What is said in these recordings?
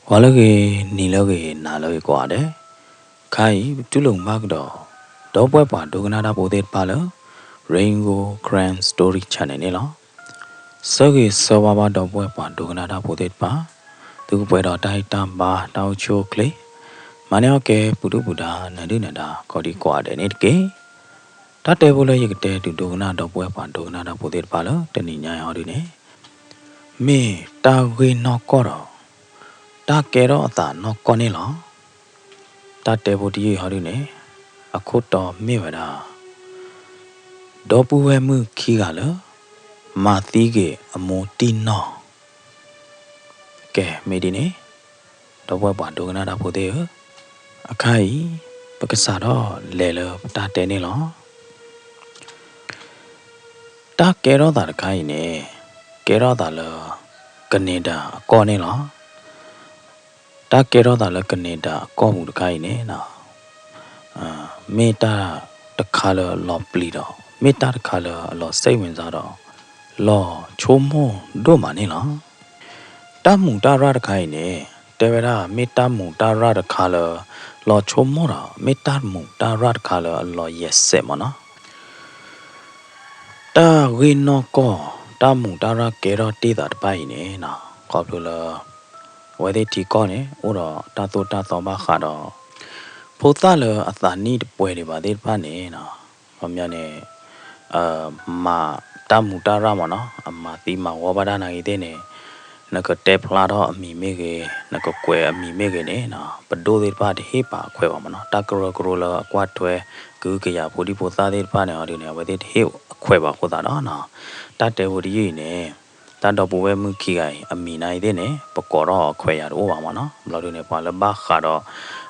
Walage nilage nalage quade. Kai tulung magdo. Dobwepa doganada bodet palo. Rainbow Grand Story Channel nila. Sagi sababa dobwepa doganada bodet pa. Tugwedo taita ba tau chokle. Maneo ke pudu buda nadinada kodi quade nitke. Tatebula yigte to dogana dobwepa doganada bodet palo. Teninya horine. Me ta we no koro. Ta kero ta no konilo. Ta tebudi horine. Akoto mevada. Dopuwe mu kigalo. Matige amotino. Ke medine. Dobwepa doganada bodeo. Akai. Pakasado lelo ta tenilo. Ta kero ta kai ne. Kero ta lo. Canada konilo. Ta kero ta lo Canada komu kai ne na. Meta the color lo plido. Meta the color lo saving zaro. Lo chomo do manila. Ta muta rad kai ne. Tevera meta muta rad color lo chomora. Meta muta rad color lo yes semana. Ta wino ko. Ta muta rad kero tida pai ne na. Kopula. Whether ti kone uro ta to ta tomba khado. Potalo at the need puede badir panena. Pamiane ma tamuta ramana, a matima wabadana idene. Naka teplado a mi mege, naka que a mi meganena, but do the party hipa quevamana, takara grola, quatue, gugaya, podiposa de panadina with it hill, queva hodana. Tate would ye. Tadobuwe mukigai, a mina idene, pocoro, quayar ovamana, bloodine palabachado.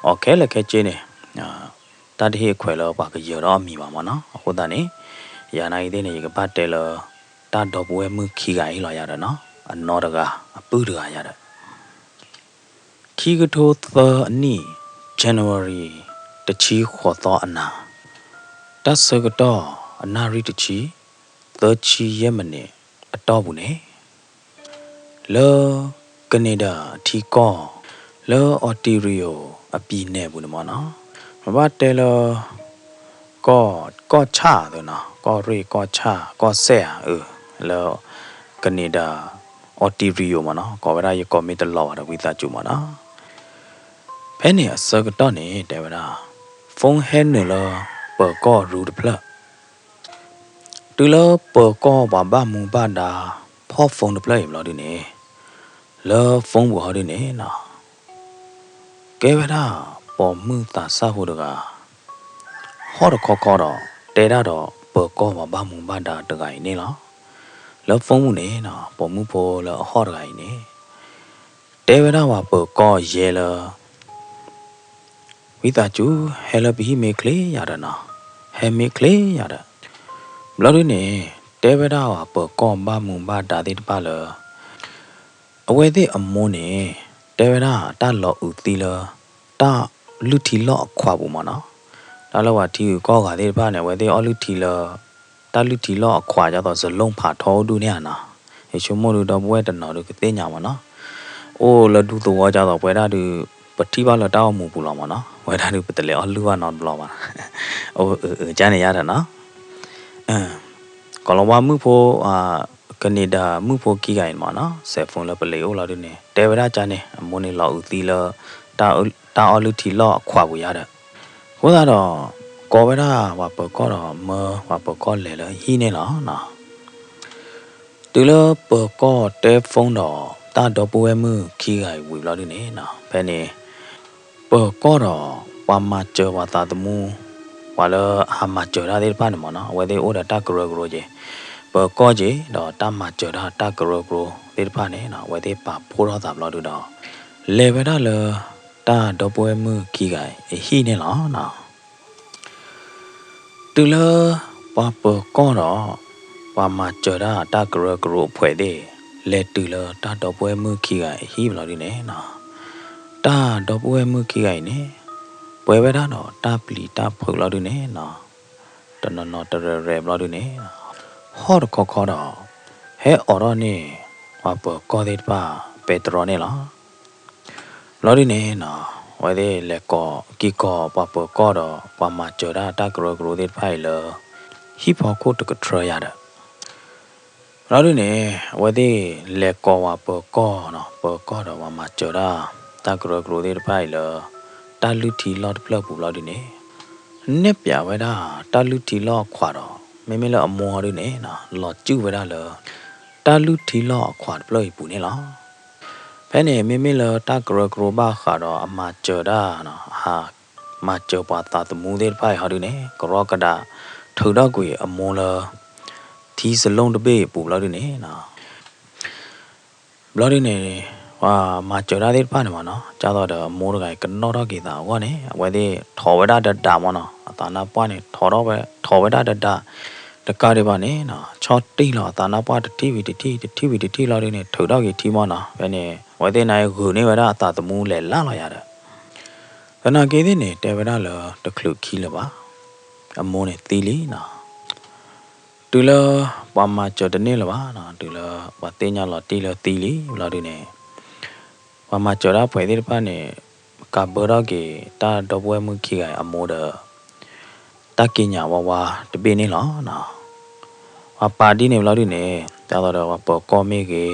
Okay, like a jenny. That he quello back a year on me, mamma, Hodani. Yana idene, you patella. That dog we mukiga ilayarana, a nodaga, a buddha yada. Kigato the knee, January, the chi hotana. That's a gato, a nari the chi, the chi yemene, a dobune. Le Canada, Tico. Le Ontario, a pea nebunamana. Batelo God cha, dona, God re, God cha, God say, le Canada, Ontario mana, Govera, you commit the law with that jumana. Penny a circuitoni, Devana. Phone henula, per God rude plug. Dula per God baba mubada, pop phone the play, bloody. Le phone will hold in na. Gave it up, for muta sahudaga. Hot cocoro, dedado, per coma bamubada the guy nila. Le phone na, for mupo la hot guy ne. David our per call yellow. With that you, hella be me clay yadana. He me clay yada. Bloody ne, David our per call bamubada did pala. Away the amone. Devera ta lo utila ta lutilo quabumana. Talawati go ga de bane where they all lutila ta lutilo qua ya was a long part ho do niana. A shumodu dog wet and not a thingamana. Oh, la do the watch out of where I do Patiba la down mubulamana, where I do put the Lua not bloma. Oh, Jani Yadana. Coloma mupo Canada mupo kiga in mana, Sephon la paleo la dune. Devera Jane, a money law utila ta oluti law quabuyada. What are Govera wapocora mer wapocolela hinela na. Dula perco te fondo ta dopuemu kiga with la dune na. Penny percora wamacho watadamu. While Hamachora de Panamana, where they order Takuro. Per coje, the Tamachora Takuro, the Panena, where they pa poor of the blood. Levera le ta dopoemu kigai, a hinela na. Tula papa cora, Pamachora Takuro puede, let tula ta dopoemu kigai, he bloodina. Ta dopoemu kigai ne. Puevera no tapli tap bloodine na. Tana not a red bloodine. Hot cocora. He orone. Wapa coded pa Petronella. လော်ဒီနေနော်ဝဲတဲ့လက်ကောကီကောပပကောတော့ပမာကျော်တာတကရကရတဲ့ဖိုင်လဟိဖောကိုတကထရရတာလော်ဒီနေဝဲတဲ့လက်ကောဝပကောနော်ပကောတော့ပမာကျော်တာတကရကရတဲ့ဖိုင်လတာလူတီလော်ပလပူလော်ဒီနေနှစ်ပြဝဲတာတာလူတီလော်ခွာတော့မင်းမလော်အမော်ရနေနော်လော်ကျူဝဲတာလော်တာလူတီလော်ခွာပလို့ပူနေလားဖဲနေမင်းမလော်တကရကရဘာခါတော့အမကျော်တာနော်ဟာမကျော်ပါတာတမှုတဲ့ဖိုင်ဟာဒီနေကရောကဒါထူတော့ကိုအမော်လော်ဒီစလုံးတပေပူလို့ဒီနေနော်ဘလော်ဒီနေဝါမကျော်ရတဲ့ဖာနေမနော်ကြာတော့မိုးတကကနောတော့ကေတာဝါနေဝဲတဲ့ထော်ဝဲတာတာမနော်အတာနာပွားနေထော်တော့ပဲထော်ဝဲတာတာတကားတွေပါနေနော်ချောတိလောအတာနာပွားတီဗီတီလော်နေထူတော့ကေထီမနော်ဘယ်နေဝဲတဲ့နိုင်ခုနေဝဲတာအတာတမှုလဲလာလာရတာဘနာကေတဲ့နေတေဝဲတာလောတခလုခီလပါအမိုးနေသီလီနော်တူလပမာကျော်တနေလပါနော်တူလပတင်းညာလောတီလတီလီလော်ဒီနေပမာကျော်ရဖွဲ့တဲ့ဖာနေကဘောရကေတာတော့ပွဲမှုခိကအမိုးဒတကိညာဝဝတပိနေလောနော်ဝပါတီနေလော်ဒီနေတာတော့ဝပကောမေကေ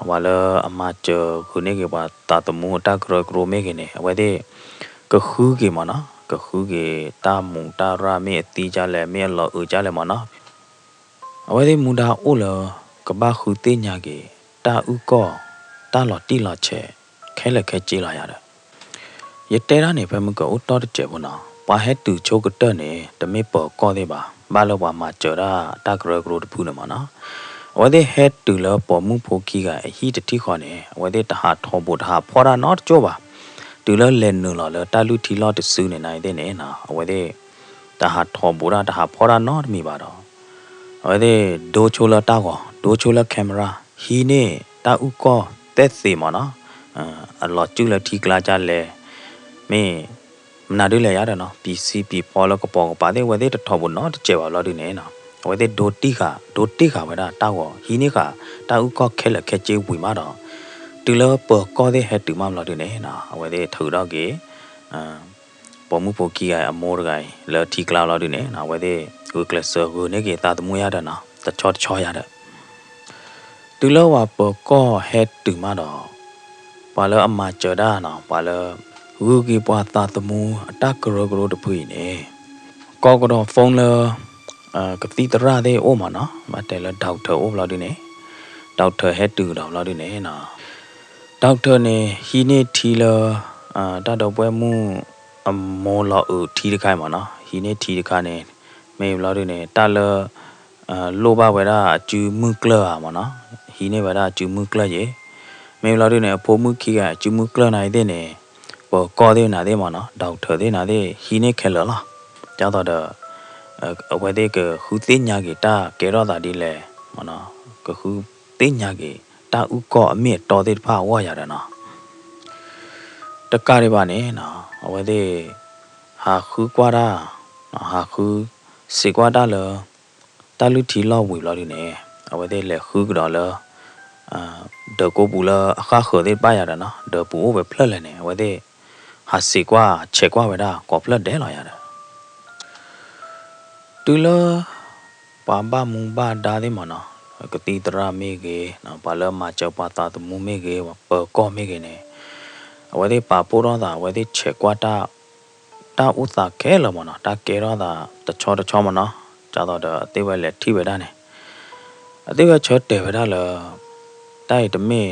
ဝါလအမကျော်ခုနေကေပါတာတမှုတကရကရမေကေနေဝဲတဲ့ကခုကေမနော်ကခုကေတာမုံတာရမေအတီကြလဲမေလောအကြလဲမနော်အဝဲဒီမူဒါအိုလကဘာခုတေညာကေတာဥကောတာလော်တီလော်ချေခဲလက်ခဲကြေးလာရတာရတဲရနေဖဲမကောတော်တကျဘနာပါဟက်တူချိုကတက်နေတမေပေါ်ကောသေးပါဘာလောပါမှာကျော်တာတကရကရတဖူးနေမနော်အဝဲဒီဟက်တူလောပေါ်မှုဖိုကီကအဟိတတိခေါ်နေအဝဲဒီတဟာထောဖို့တဟာဖော်တာနော်ကြောပါတူလောလဲနူလောတာလူတီလောတဆူနေနိုင်တဲ့နေနော်အဝဲဒီတဟာထောဖို့တာတဟာဖော်တာနော်မိပါတော့ဝဲတဲ့ဒိုချိုလာတာကောဒိုချိုလာကင်မရာဟီနေတာဥကောတက်စီမနော်အလောကျူလာတီကလာကြလဲမင်းမနာတွေ့လဲရတယ်နော် PCP ပေါ်လကပေါ်ကပါတဲ့ဝဲတဲ့ထော်ဘနော်တကျေပါလို့ဒီနေနော်ဝဲတဲ့ဒိုတီခဝဲတာတာကောဟီနေခတာဥကောခဲလက်ခဲကျေဝီမတော့တူလပေါ်ကောတဲ့ဟက်တူမမလို့ဒီနေနော်ဝဲတဲ့ထူတော့ကေပေါ်မှုပိုကီအမောရဂိုင်လတီကလာလို့ဒီနေနော်ဝဲတဲ့ဝကလဆာကိုနေကေတာတမွေရတဲ့နော်တချောရတဲ့တူလောဝပကောဟက်တူမတော့ပါလအမကျော်ဒါနော်ပါလဝူကီပွားတာတမူအတကရကရတဖွေနေကောကတော့ဖုန်းလကတိတရတဲ့အိုမနော်မတဲလဒေါက်တာအိုဘလာဒီနေဒေါက်တာဟက်တူတော့လာဒီနေနော်ဒေါက်တာနေဟီနေထီလတတော်ပွဲမှုအမောလောထီတခိုင်မနော်ဟီနေထီတခါနေမေဘလာဒီနေတာလလိုပါဝဲတာကျူမှုကလာမနော်ဟီနေဝဲတာကျူမှုကလာရေမေဘလာဒီနေဖိုမှုခိကကျူမှုကလာနိုင်တဲ့နေပေါ်ကောသေးနာသေးမနော်ဒေါက်တာသေးနာသေးဟီနေခဲလလားကြောက်တော့အဝဲတဲ့ကဟူသိညာကေတာကေရောတာဒီလေမနော်ကဟူသိညာကေတာဥကောအမြင့်တော်သေးဖာဝါရတယ်နော်တကားရပါနေနော်အဝဲတဲ့ဟာခူကွာတာဟာခူစေကွာတာလတာလူတီလောဝီလော်ဒီနေအဝဲတဲ့လေခူကတော့လဒကိုပူလာအခါခေါ်တဲ့ပါရတာနော်ဒပူပဲဖလက်လဲနေအဝဲတဲ့ဟာစေကွာချက်ကွာဝဲတာကောဖလက်တဲလာရတယ်တူလပါပါမူပါဒါသေးမနော်ကတိတရာမေကေနော်ပါလမချောပါတာတမူမေကေပကောမေကေနေအဝဲတဲ့ပါပိုးတော့တာအဝဲတဲ့ချက်ကွာတာဥသာခဲလမနော်တာကေတော့တာတချောမနော်ကြာတော့အသေးပဲလက်ထိပဲတာနေအသေးပဲချောတယ်ပဲတာလတိုက်တမေ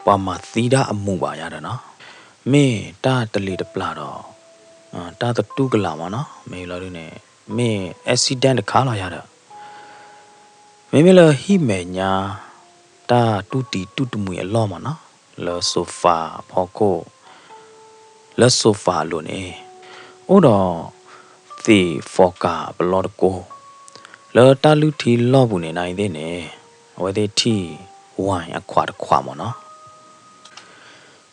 ပါမသီတာအမှုပါရတယ်နော်မေတာတလီတပလာတော့တာတတူကလာမနော်မေလော်ဒီနေမေအက်ဆီဒန့်တခါလာရတာမေလဟိမေညာတာတူတီတူတမွေအလောမနော်လောဆိုဖာဖော်ကိုလောဆိုဖာလို့နေဥတော့သီဖောကာဘလော့ကိုလောတာလူတီလော့ဘူးနေနိုင်သေးနေဝဲသေးတီဝိုင်းအခွာတခွာမနော်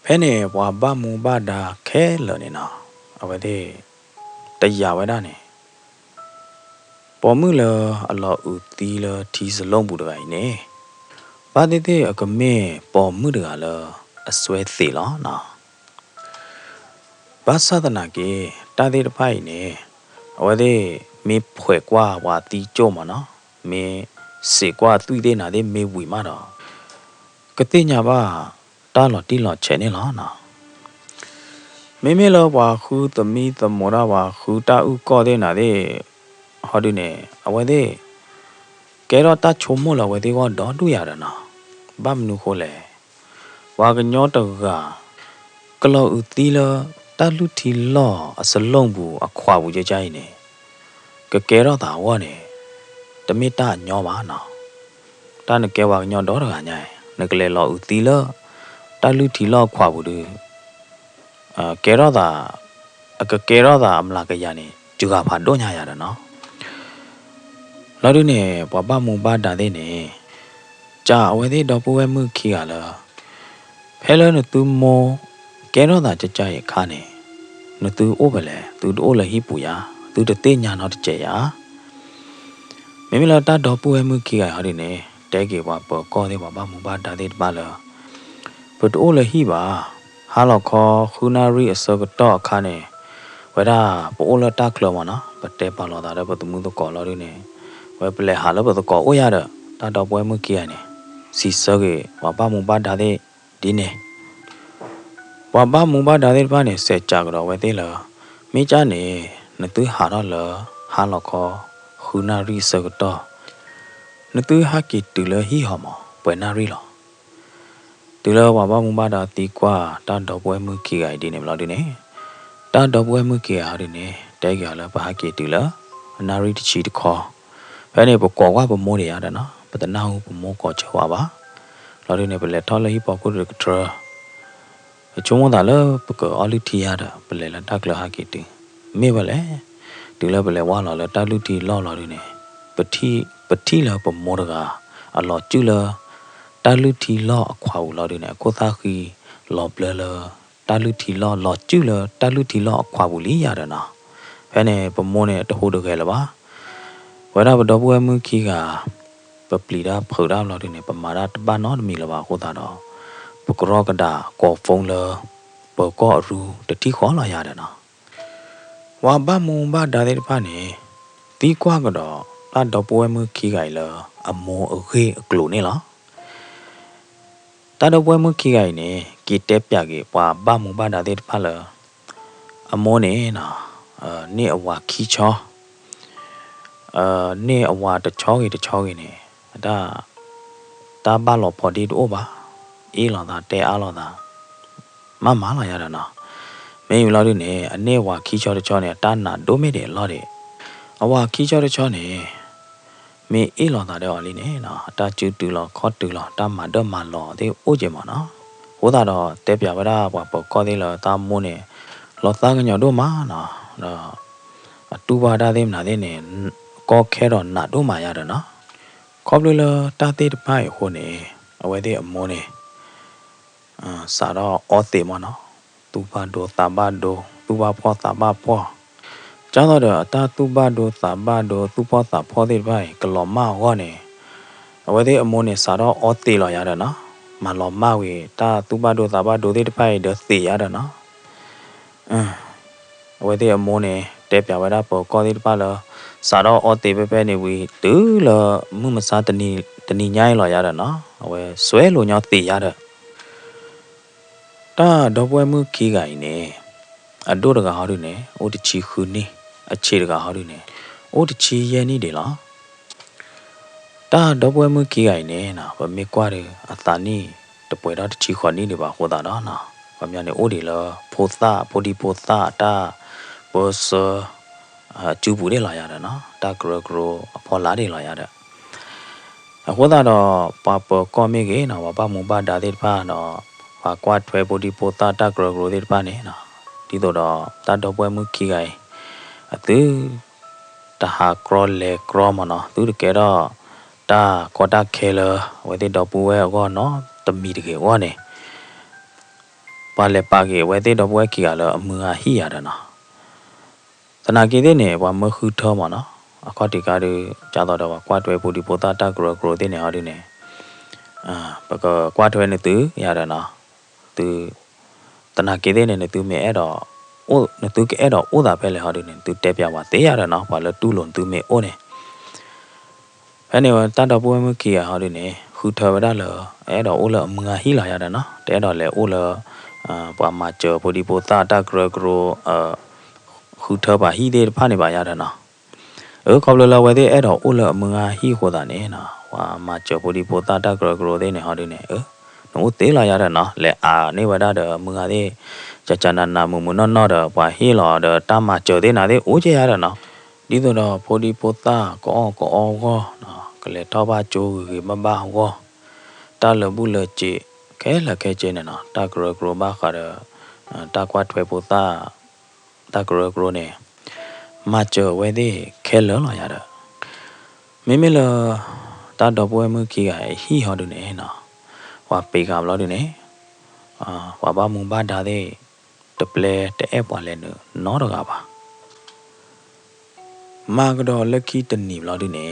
ဖဲနေဘွာဘမူဘာဒါခဲလော်နေနော်အဝဲသေးတရားဝဲတာနေပေါ်မှုလအလောဥတီလတီစလုံးဘူးတကိုင်နေဘာတိတိအကမေပေါ်မှုတကလအစွဲသေးလားနော် Basa tanake, tadi the pine, or they me puequa, what the jomana, me sequa 3 day na de me we mara. Katinya ba, talo tilo chenilana. Mimela wa who the me the morawa who ta u codena de hodine, away they. Kerata chomola where they want don't do yarana. Bam nu hole. Waganyota Kalo utila taluti law as a longbu a quabu jaine. Kakera da one. The meta nyomana. Tana kewa nyon doranya. Nakle law utila taluti law quabu. Kera da a kakera da amlakayani. Juga padonya yarana. Lorune papa mubada dene. Ja where they double mukiala. Helen to more. Kero da chai kane. No tu ovele, tu ola hipuya, tu the tenya not jaya. Mimila ta dopu emuki harine, take it what per call the baba mubada de bala. But ola hiba, halo call, hunari a circuit dog kane. Whether ola taklomana, but te palo that about the mudo colorine. Where play halaba the call oyada, ta dopu emukiane. Si sage, baba mubada de dine. Baba mubada de bane said jagro with the Mijane, Natu Harala, Haloko, Hunari Sagata. Natu Haki Tula Hihama, Buenarilo. Tula Baba Mubada Tiqua, Tanda Buemuki I didn't bloodine. Tanda Buemuki Arine, Dagala Bahaki Tula, Nari the cheat call. Penny Bokawa Moriadana, but the now Moko Chawaba. Lorine Beletola Hippocra. A chomodala, Puka Olitiada, Belela Takla Hakiti. Mevale, Dilabele Walla, Taluti Lolorine. Petila Pomoraga, a lot Jula, Taluti Law Aqua Lorine, Kothaki, Law Blella, Taluti Law, Lot Jula, Taluti Law Aquabuli Yadana. Pene Pomone at the Hodogalaba. Whenever double Mukiga, Paplida, Poda Lorine, Pamarat, Banot Milava Hodana. Pukrogada, go phone Boko Ru, the Ticola Yadana. Wabamu ba da pane, Tiquagado, La Dopoemu Kigaila, a more okay glonilla. Tadopoemu Kigaine, Gitepiagi, Wabamu ba da pala, a monena, near a wakicho, near a water choggy the chogine, da balo podid over. Ela da te aloda. Mamma la yadana. May you lodine, a newa kicho the chone, dana, domide lodi. Awa kicho the chone. May elona de oline, that you do la, cotula, damma, dama law, the ojemana. Udado, tepia vada, wapo, codilla, tamone, lothagan domana, a tuba da them nadine, go caron, not do my yadana. Cobula, tated pie, hone, away there money. Sara ote mana tubado tabado tuba po tabapo jado ta tubado tabado tupo tapo de bai kloma hone awade amone sara ote lo yada na maloma we ta tubado tabado de bai de se yada na awade amone te pya wada po ko de ba la sara ote be be ne we tu la mu ma sa tani nyai lo yada na awe swe lo nya te yada Ta Dobuemu Kigaine, a Dodaga Harune, or the Chi Huni, a Chiriga Harune, or the Chi Yeni de la. Ta Dobuemu Kigaine, but Miquari, a Thani, the Poeta Chihuani de Bahodana, Pamiane Odila, Potha, Podipotha, ta, was Jubudi Layadana, ta Gro, Apoladi Layada. A Hodada Papa Comigena, Wabamuba Dadid Pano. Quite body pota ta grow the panena. Dido ta dobuemu kigai. A two ta crole cromana, do the kera ta quata killer where the dobu go no, the media one. Pale pagi where the dobu kiala mua hiadana. The nagidene one muhu tomana, a quaticari jadada quite body pota ta grow the neardine. But quite 22 yadana. Từ tana kê này từ mẹ đó အိုသူကအဲ့တော့အိုတာပဲလေဟောဒီနေသူတဲပြပါသေးရတယ်နော်ဘာလို့တူးလုံးသူမေအိုနေအဲ့နေတတ်တော့ပွဲမခီရဟောဒီနေခူထဝဒလောအဲ့တော့အိုလအမငါဟီလာရတယ်နော်တဲတော့လေအိုလပွားမကျော်ပူဒီပိုတာတကရကရခူထပါဟီတဲ့ဖာနေပါရတယ်နော်ခေါပလလဝဲတဲ့အဲ့တော့အိုလအမငါဟီခေါ်တာနေနော်ဝါမကျော်ပူဒီပိုတာတကရကရတဲ့နေဟောဒီနေနိုသေးလာရတယ်နော်လေအာနေဝဒတဲ့မငါတဲ့ကြနာနာမမနော်တော့ပွားဟီလာတဲ့တမကျော်တဲ့နာတဲ့အိုးချရတယ်နော်ဒီတော့ပူဒီပိုတာကောနော်ကလေတော့ပါကျိုးမဘာဟောတာလဘူးလချေခဲလခဲချေနေနော်တာဂရဂရဘာခါတာကွာထွေပိုတာတာဂရဂရနေမချေဝဲဒီခဲလောလာရတာမိမိလတာတော့ပွဲမှုခီကဟီဟောဒနေနော်ဝါပေကဘလို့ဒီနေဝါဘာမုံဘာဒါတဲ့တပလေတဲ့ပွားလဲနော်တော့ကပါမာကတော့လက်ခီတနီဘလို့ဒီနေ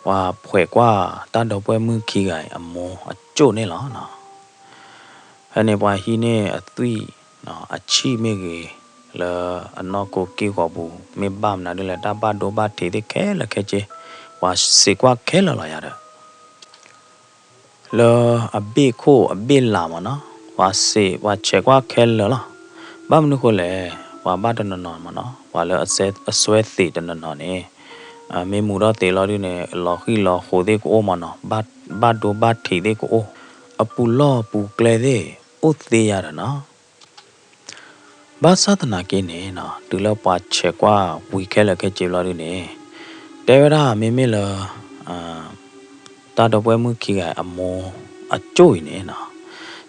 ဝါဖွယ်ကွာတန်တော်ပွဲမှုခီကအမောအကျို့နေလားနော်အနေပွားဟီနေအသွီနော်အချီမေကြီးလာအနော်ကိုကေခေါ်ဘူးမေဘမ်နာလေတာပါဒိုဘာထေတဲ့ခဲလခဲချေဝါစေကွာခဲလာရတာလာအဘေခိုအဘေလာမနော်ဝါစေဝါချေကွာခဲလာလားဘမ်နုကိုလေဝါဘာတနနော်မနော်ဝါလေအဆွဲသေးတနနော်နေမေမူတော့တေလော်ဒီနေလော်ခီလော်ခိုတဲ့ကိုမနော်ဘတ်ဒိုဘတ်ထေတဲ့ကိုအပူလောပူကလေတဲ့ဥသေးရတာနော်ဘာသာတနာကင်းနေနော်တူလောပါချက်ကွာဝီခဲလခဲကျေလော်ဒီနေတေဝရမေမေလောတာတော့ပွဲမှုခိကအမောအကျိုးနေနော်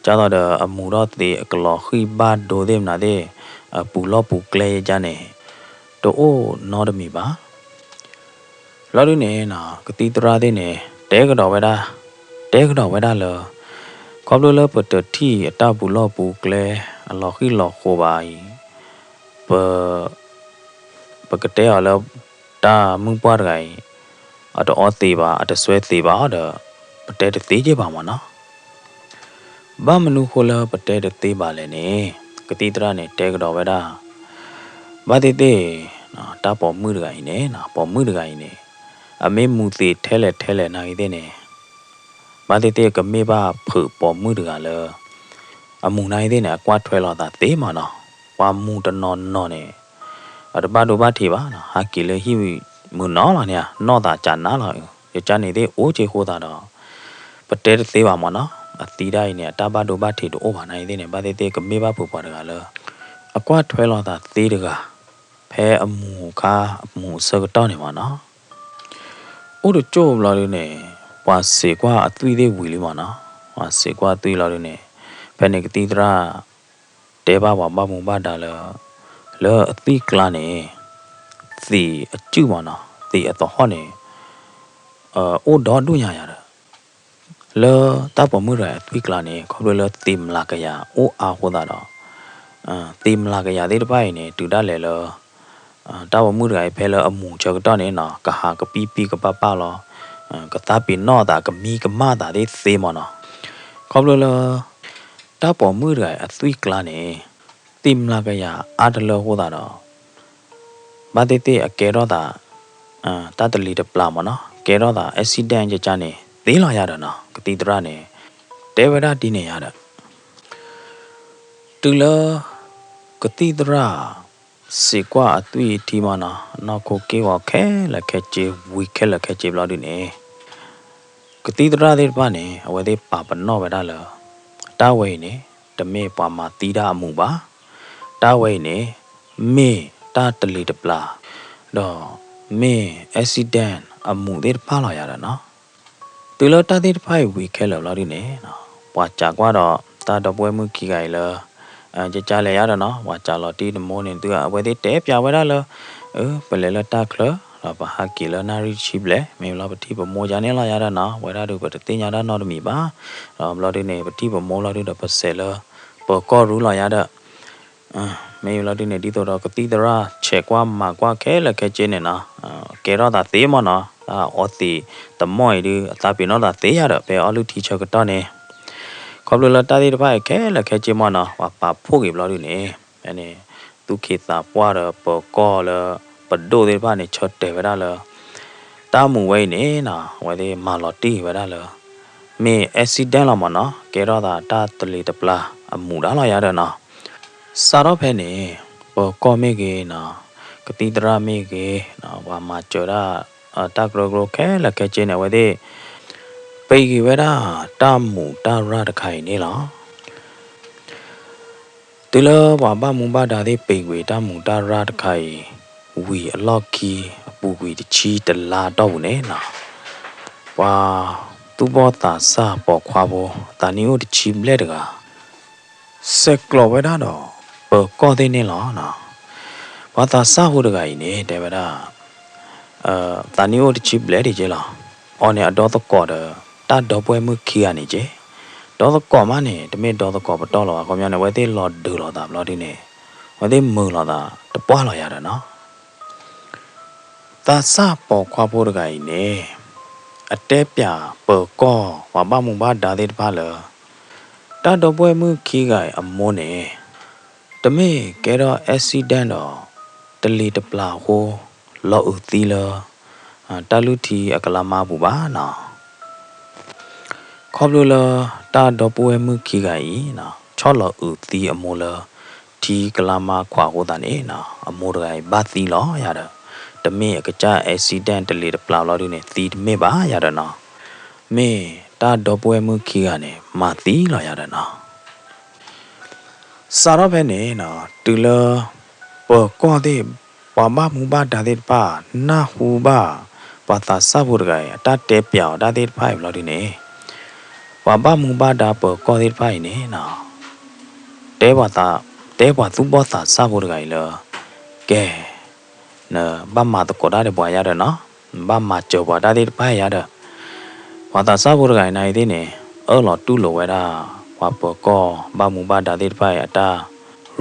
ကြတော့အမူတော့တေကလော်ခီဘတ်ဒိုတဲ့နာတဲ့အပူလောပူကလေကြနေတော့နော်ဒမီပါလော်ဒီနေနော်ကတိတရာတဲ့နေတဲကတော့ဝဲတာလောခေါပလိုလပတတိအတဘူးလောပူကလေအလော်ခီလော်ခိုပါဤပကတဲ့အလောတာမူပွားရိုင်အတော်သေးပါအတဆွဲသေးပါတော့ပတဲတသေးကြပါမနော်ဘာမနုခိုလပတဲတသေးပါလေနေကတိတရာနေတဲကတော့ဝဲတာဘာတေတေနော်တာပေါ်မှုရိုင်နေနော်ပေါ်မှုရိုင်နေအမေမူသေးထဲလဲနိုင်တဲ့နေဘာတေတေကမေပါဖုပေါ်မှုတကလည်းအမှုနိုင်တဲ့နေကွာထွဲလာတာသေးမနော်ဝါမူတနော်နေအတပါဒိုဘာထေပါနော်ဟာကီလေဟိမူနော်လာနေနော်တာဂျာနာလာရချနေတဲ့အိုးချေခိုးတာတော့ပတဲသေးပါမနော်အတီတိုင်းနေတပါဒိုဘာထေတို့အိုးပါနိုင်တဲ့နေဘာတေတေကမေပါဖုပေါ်တကလည်းအကွာထွဲလာတာသေးတကဖဲအမှုခါအမှုစကတော့နေပါနော်အိုးတို့ကြိုးလာလို့နေဝါစေကွာအသွေးသေးဝီလေးမနော်ဝါစေကွာသွေးလာလို့နေဘယ်နေကတိတရာတဲပါဝါမမုံဘာဒါလောအသိကလာနေသီအကျူမနော်သီအတော်ဟောနေအိုဒေါ်တို့ညာရတာလောတပ်ပမှုရအသိကလာနေခေါ်လို့လောတိမလာကရအိုအားဟောတာတော့တိမလာကရတဲ့တပိုင်းနေတူတတ်လေလောတာဝမှုရဖဲလောအမှုချောကတော့နေနော်ကဟာကပီပီကပပလောကတာပီနော်တာကမီကမတာတဲ့သေမနော်ခေါပလလတာပေါ်မှုရအသွိကလာနေတိမလာကရအာတလောဟောတာတော့ဘာတေတေအကဲတော့တာတတလီတပလာမနော်ကဲတော့တာအက်ဆီဒန့်ကြနေသေးလာရတာနော်ကတိတရနေတေဝရတီနေရတာတူလကတိတရစေကွာအသွိတီမနော်နောက်ကိုကေဝခဲလက်ခဲချေဝီခဲလက်ခဲချေဘလောက်ဒီနေကတိတရတဲ့ပါနေအဝဲသေးပါပနောပဲဒါလောတာဝဲနေတမေပါမာတီတာအမှုပါတာဝဲနေမေတာတလီတပလာတော့မေအက်ဆီဒန့်အမှုသေးဖားလာရတာနော်တူလောတာသေးဖိုင်ဝီခဲလောက်ဒီနေနော်ပွာကြကွာတော့တာတော့ပွဲမှုခီကြိုင်လောကြလေရတော့နော်ဝါကြလော်တီမိုးနေသူကအဝဲသေးတဲပြဝဲတာလောပလဲလတာခလတော့ဘာဟာကီလနာရီချိပလဲမေလာပတိပမောကြနေလာရတာနော်ဝဲတာတို့ပတင်ညာတာနော်တမီပါတော့ဘလော်ဒီနေပတိပမောလာတို့ပစဲလပေါ်ကောရူလာရတာမေလာဒီနေဒီတော့ကတိတရာချက်ကွာမကွာခဲလခဲချင်းနေနော်ကဲတော့တာသေးမနော်အော်တီတမော်ဒီအတာပြနော်တာသေးရတော့ဘယ်အလူတီချက်ကတော့နေခေါပလလတာဒီတပိုက်ခဲလက်ခဲချင်းမနော်ဝါပါဖို့ကေဘလို့ဒီနေ Any tu kita water per call but do the bunny chot de vedala. Tamu way na where they maloti vedala. Me accident la mana kerada tatli the pla a mudala yadana. Sarapene per comege na Katidra mege na wa machora takro ke la kachene where they pay veda tamu ta rad kai nila. Tila waba mumba da de pegwe ta muta rat kai we a lucky bu we the chi the la do ne na wa tu bo ta sa po khwa bo ta ni o the chi ble de ga se klo we da do po ko de ne la na wa ta sa ho de ga ne de ba da ta ni o the chi ble de je la on ne a do to ko de ta do pwe mu khi ya ne je đó có mà nè, tụi mình đó có bắt đầu là có nhau này với cái lọt đưa lọt đạp lọt đi nè, với cái mưa lọt à, tập quá lọt rồi nó, ta sa bỏ qua bộ được cái nè, ở đây bia bờ co và ba mùng ba đã đi ba lờ, ta đó với mưa khi cái âm môn nè, tụi mình cái đó accident đó, tụi lì tập lao hồ, lọt ư tì lờ, ta lưu thì ở cái làm bù bá nào. Khop lo ta do poe mu ki gai na cholo u ti amola ti kalama khwa ho da ne na amor gai ba ti lo ya da de me ka cha accident le de pla lo ne ti me ba ya da na me ta do poe mu ki ga ne ma ti lo ya da na sa ro phe ne na tu lo po ko de pa ma mu ba da de pa na hu ba pa ta sa bu gai ta te pya da de pa lo neว่าบ้ามุบ้าดาเปิดก็ได้ไปเนี่ยนะแต่ว่าทุบบ่ตาซาบุรไกเลยแกเนอะบ้ามาตะกอได้เดี๋ยวบ่อยาเด้อเนาะบ้ามาเจอบ่ได้ได้ไปยาเด้อว่าตาซาบุรไกในที่นี่หลอดตู้โหลไว้ได้ว่าเปิดก็บ้ามุบ้าดาได้ไปอ่ะตา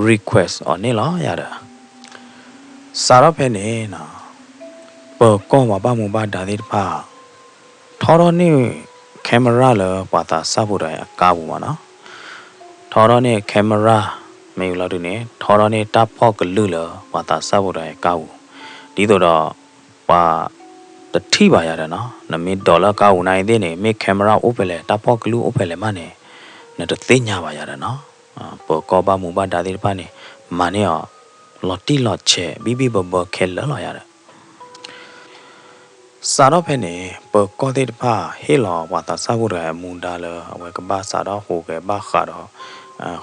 request อ๋อนี่เหรอยาเด้อสารพัดเนี่ยนะเปิดก็ว่าบ้ามุบ้าดาได้ไปทอรนี่ camera เลยว่าตาซาบุไรกาบุมานะทอร์นี่ camera ไม่อยู่แล้วดูเนี่ยทอร์นี่ตับพอกลือเลยว่าตาซาบุไรกาบุดีตัวเราว่าตัดที่บ่ายอะไรนะนั่นมีดอลลาร์กาบุในที่นี่มี camera อุปเลยตับพอกลืออุปเลยมันเนี่ยนั่นตัดตีนยาบ่ายอะไรนะพอกอบามุบ้านดาดิปานี่มันเนี่ยลอตตี้ลอตเช่บีบบเคลล์ลอยอะไรสารพัดเนี่ยเปิดก็ได้ป่ะเฮลอว่าตาซาบุไรมุนดาเลยเอาไว้กับบ้าสารโหกบ้าขาด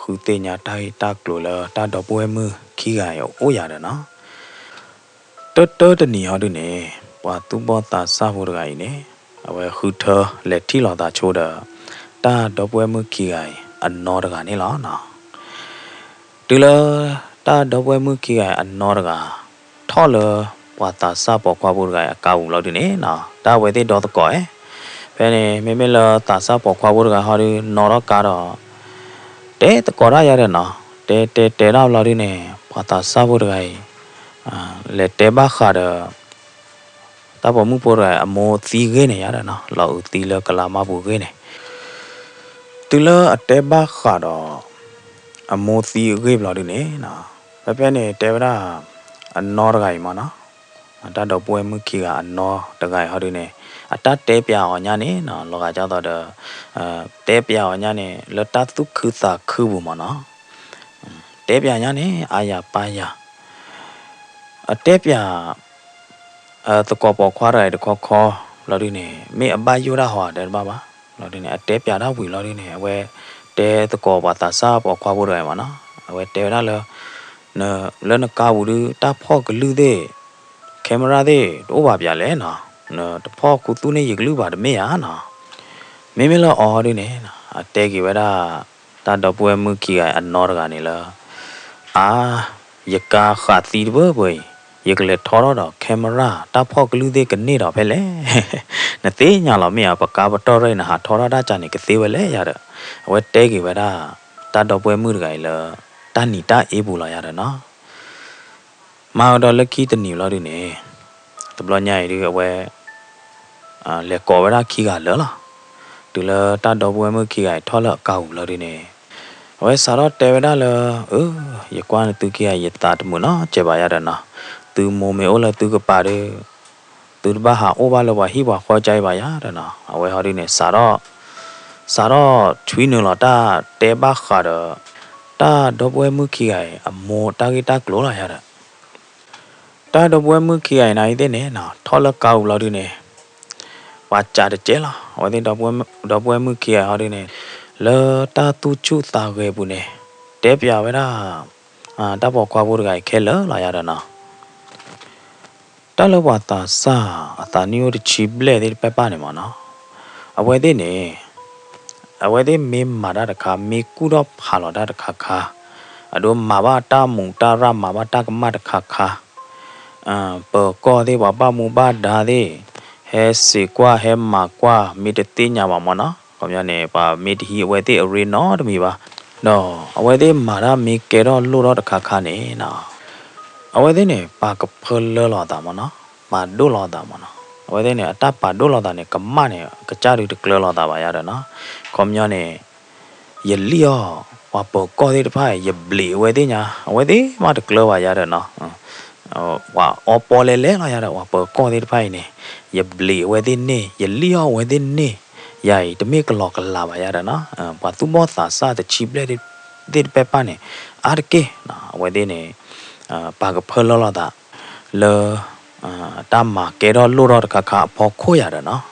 คือเตียนตายตากลัวเลยตาดอกบัวมือขี้ไก่โอ้ยาเด้อเนาะเตอตัวนี้เขาดูเนี่ยว่าตู้บ่ตาซาบุไรเนี่ยเอาไว้คือเธอเล็กที่เราตาโชว์เด้อตาดอกบัวมือขี้ไก่อันนอร์กันนี่หรอเนาะดูเลยตาดอกบัวมือขี้ไก่อันนอร์กันท่อเลยว่าตาซาปอกควาบุรไกกาวุเราดิเนี่ยนะตาเวทีดอตก่อยเป็นไม่ละตาซาปอกควาบุรไกเขาดินอร์การ์เตะตะกอได้ยังไงนะเตะเราดิเนี่ยว่าตาซาบุรไกเลเตบ้าขาดตาบอกมุบุรไกโมตีเกเนี่ยยังไงนะเราตีเลยกลามาบุเกเนี่ยตีเลยเตบ้าขาดโมตีเกเราดิเนี่ยนะเป็นเนี่ยเตะบ้านอร์ไกมานะตาดอกบัวมือขี้กันนอตะไคร้เขาดูเนี่ยตาเตะเปียอ่อนยานี่เนาะเราก็จะต่อเด้อเตะเปียอ่อนยานี่แล้วตาตุกคือตาคือบุมันเนาะเตะเปียยานี่อายาปายาเตะเปียตะกอปอควาไรตะคอเราดูเนี่ยไม่อบายอยู่ละหัวเดินบ้าเราดูเนี่ยเตะเปียเราวิ่งเราดูเนี่ยเว้เตะตะกอปตาซาปอควาบุไรมาเนาะเว้เตะได้เลยเนอะแล้วนักกาบุดูตาพ่อกลือเด้camera တွေတော့ပါဗျာလဲနော်တဖောက်ကူသူနေရကလူပါတမေရနော်မင်းမလောအော်ဒီနေအတဲကြီးဝဲတာတတော့ပွဲမှုကြီးကအနော်တကနေလားအာယကာခါတီဘဘွေယကလေထော်တော့ camera တဖောက်ကလူတွေကနေတော့ဖဲလဲနသေးညာလောမရပကားပတော်ရဲနာဟာထော်ရတာကြနေကသေးဝဲလဲရတဲ့ဝဲတဲကြီးဝဲတာတတော့ပွဲမှုတကယ်လားတနီတအေးဘူးလာရတယ်နော်มาดอลกี้ตนิวลอดิเนตบลอญ่ดิเวเลกอเวลาขี้กาเลล่ะตุลตาดอบัวมือขี้กาทอละกาหูลอดิเน ဝဲစာတော့တဲဝဒါလရကွာတူကရတာတမနော်ကျေပါရတဲ့နော်သူမိုမေအိုလာသူကပါတယ်သူဘာဟာအိုဘာလဘဟိဘခေါ်ကြိုင်ပါရတဲ့နော်အဝဲဟောဒီနေစာတော့ချွေးနလာတာတဲဘာခါတော့တာတော့ပွဲမှုခိအိုင်အမောတာဂီတာကလောလာရတဲ့တာတော့ပွဲမှုခိအိုင်နိုင်တဲ့နေနော်ထော်လကောက်လောက်ဒီနေဝါကြတဲ့ကျဲလားဝဲတဲ့တော့ပွဲမှုခိအိုင်ဟောဒီနေလောတာတူချူတာခဲ့ဘူးနေတဲပြဝဲတာတပ်ပေါ်ခွာဖို့တကယ်ခဲလာရတဲ့နော်တလဝတာစာအတာနီယိုချီဘလက်တဲ့ပပနေမနော်အဝဲတဲ့နေအဝဲတဲ့မေမာတာတခါမေကူတော့ဖာလောတာတခါခါအဒိုမာဘာတာမုန်တာရမာဘာတာကမတခါခါပေါ်ကောတဲ့ဘာမူဘာဒါတဲ့ဟဲစီကွာဟဲမာကွာမိတတိညာပါမနော်ကောင်းရနေပါမိတဟီအဝဲတဲ့အရီနော်တမီပါနော်အဝဲတဲ့မာရာမေကေတော့လို့တော့တခါခါနေနော်အဝဲတဲ့နေပါကဖလလောတာမနော်ပါဒိုလောတာမနော်အဝဲတဲ့နေအတပါဒိုလောတာနေကမနေကကြရီတကလောတာပါရတယ်နော်ကောင်းရနေယလီယောဝါပေါ်ကောတဲ့တဖိုင်ယဘလီအဝဲတဲ့ညာအဝဲတဲ့မတကလောပါရတယ်နော်ဝါအော်ပေါ်လေလဲလာရတာဝါပေါ်ကောတဲ့တဖိုင်နေယဘလီအဝဲတဲ့နေယလီယောဝဲတဲ့နေယာတမေကလောကလာပါရတာနော်ဘာသူမောသာစာတချီပလက်ဒီပပနေအာကေနော်ဝဲတဲ့နေပါကဖလောလာတာလေတမ္မာကေတော့လို့တော့တခါခါဖော်ခိုးရတယ်နော်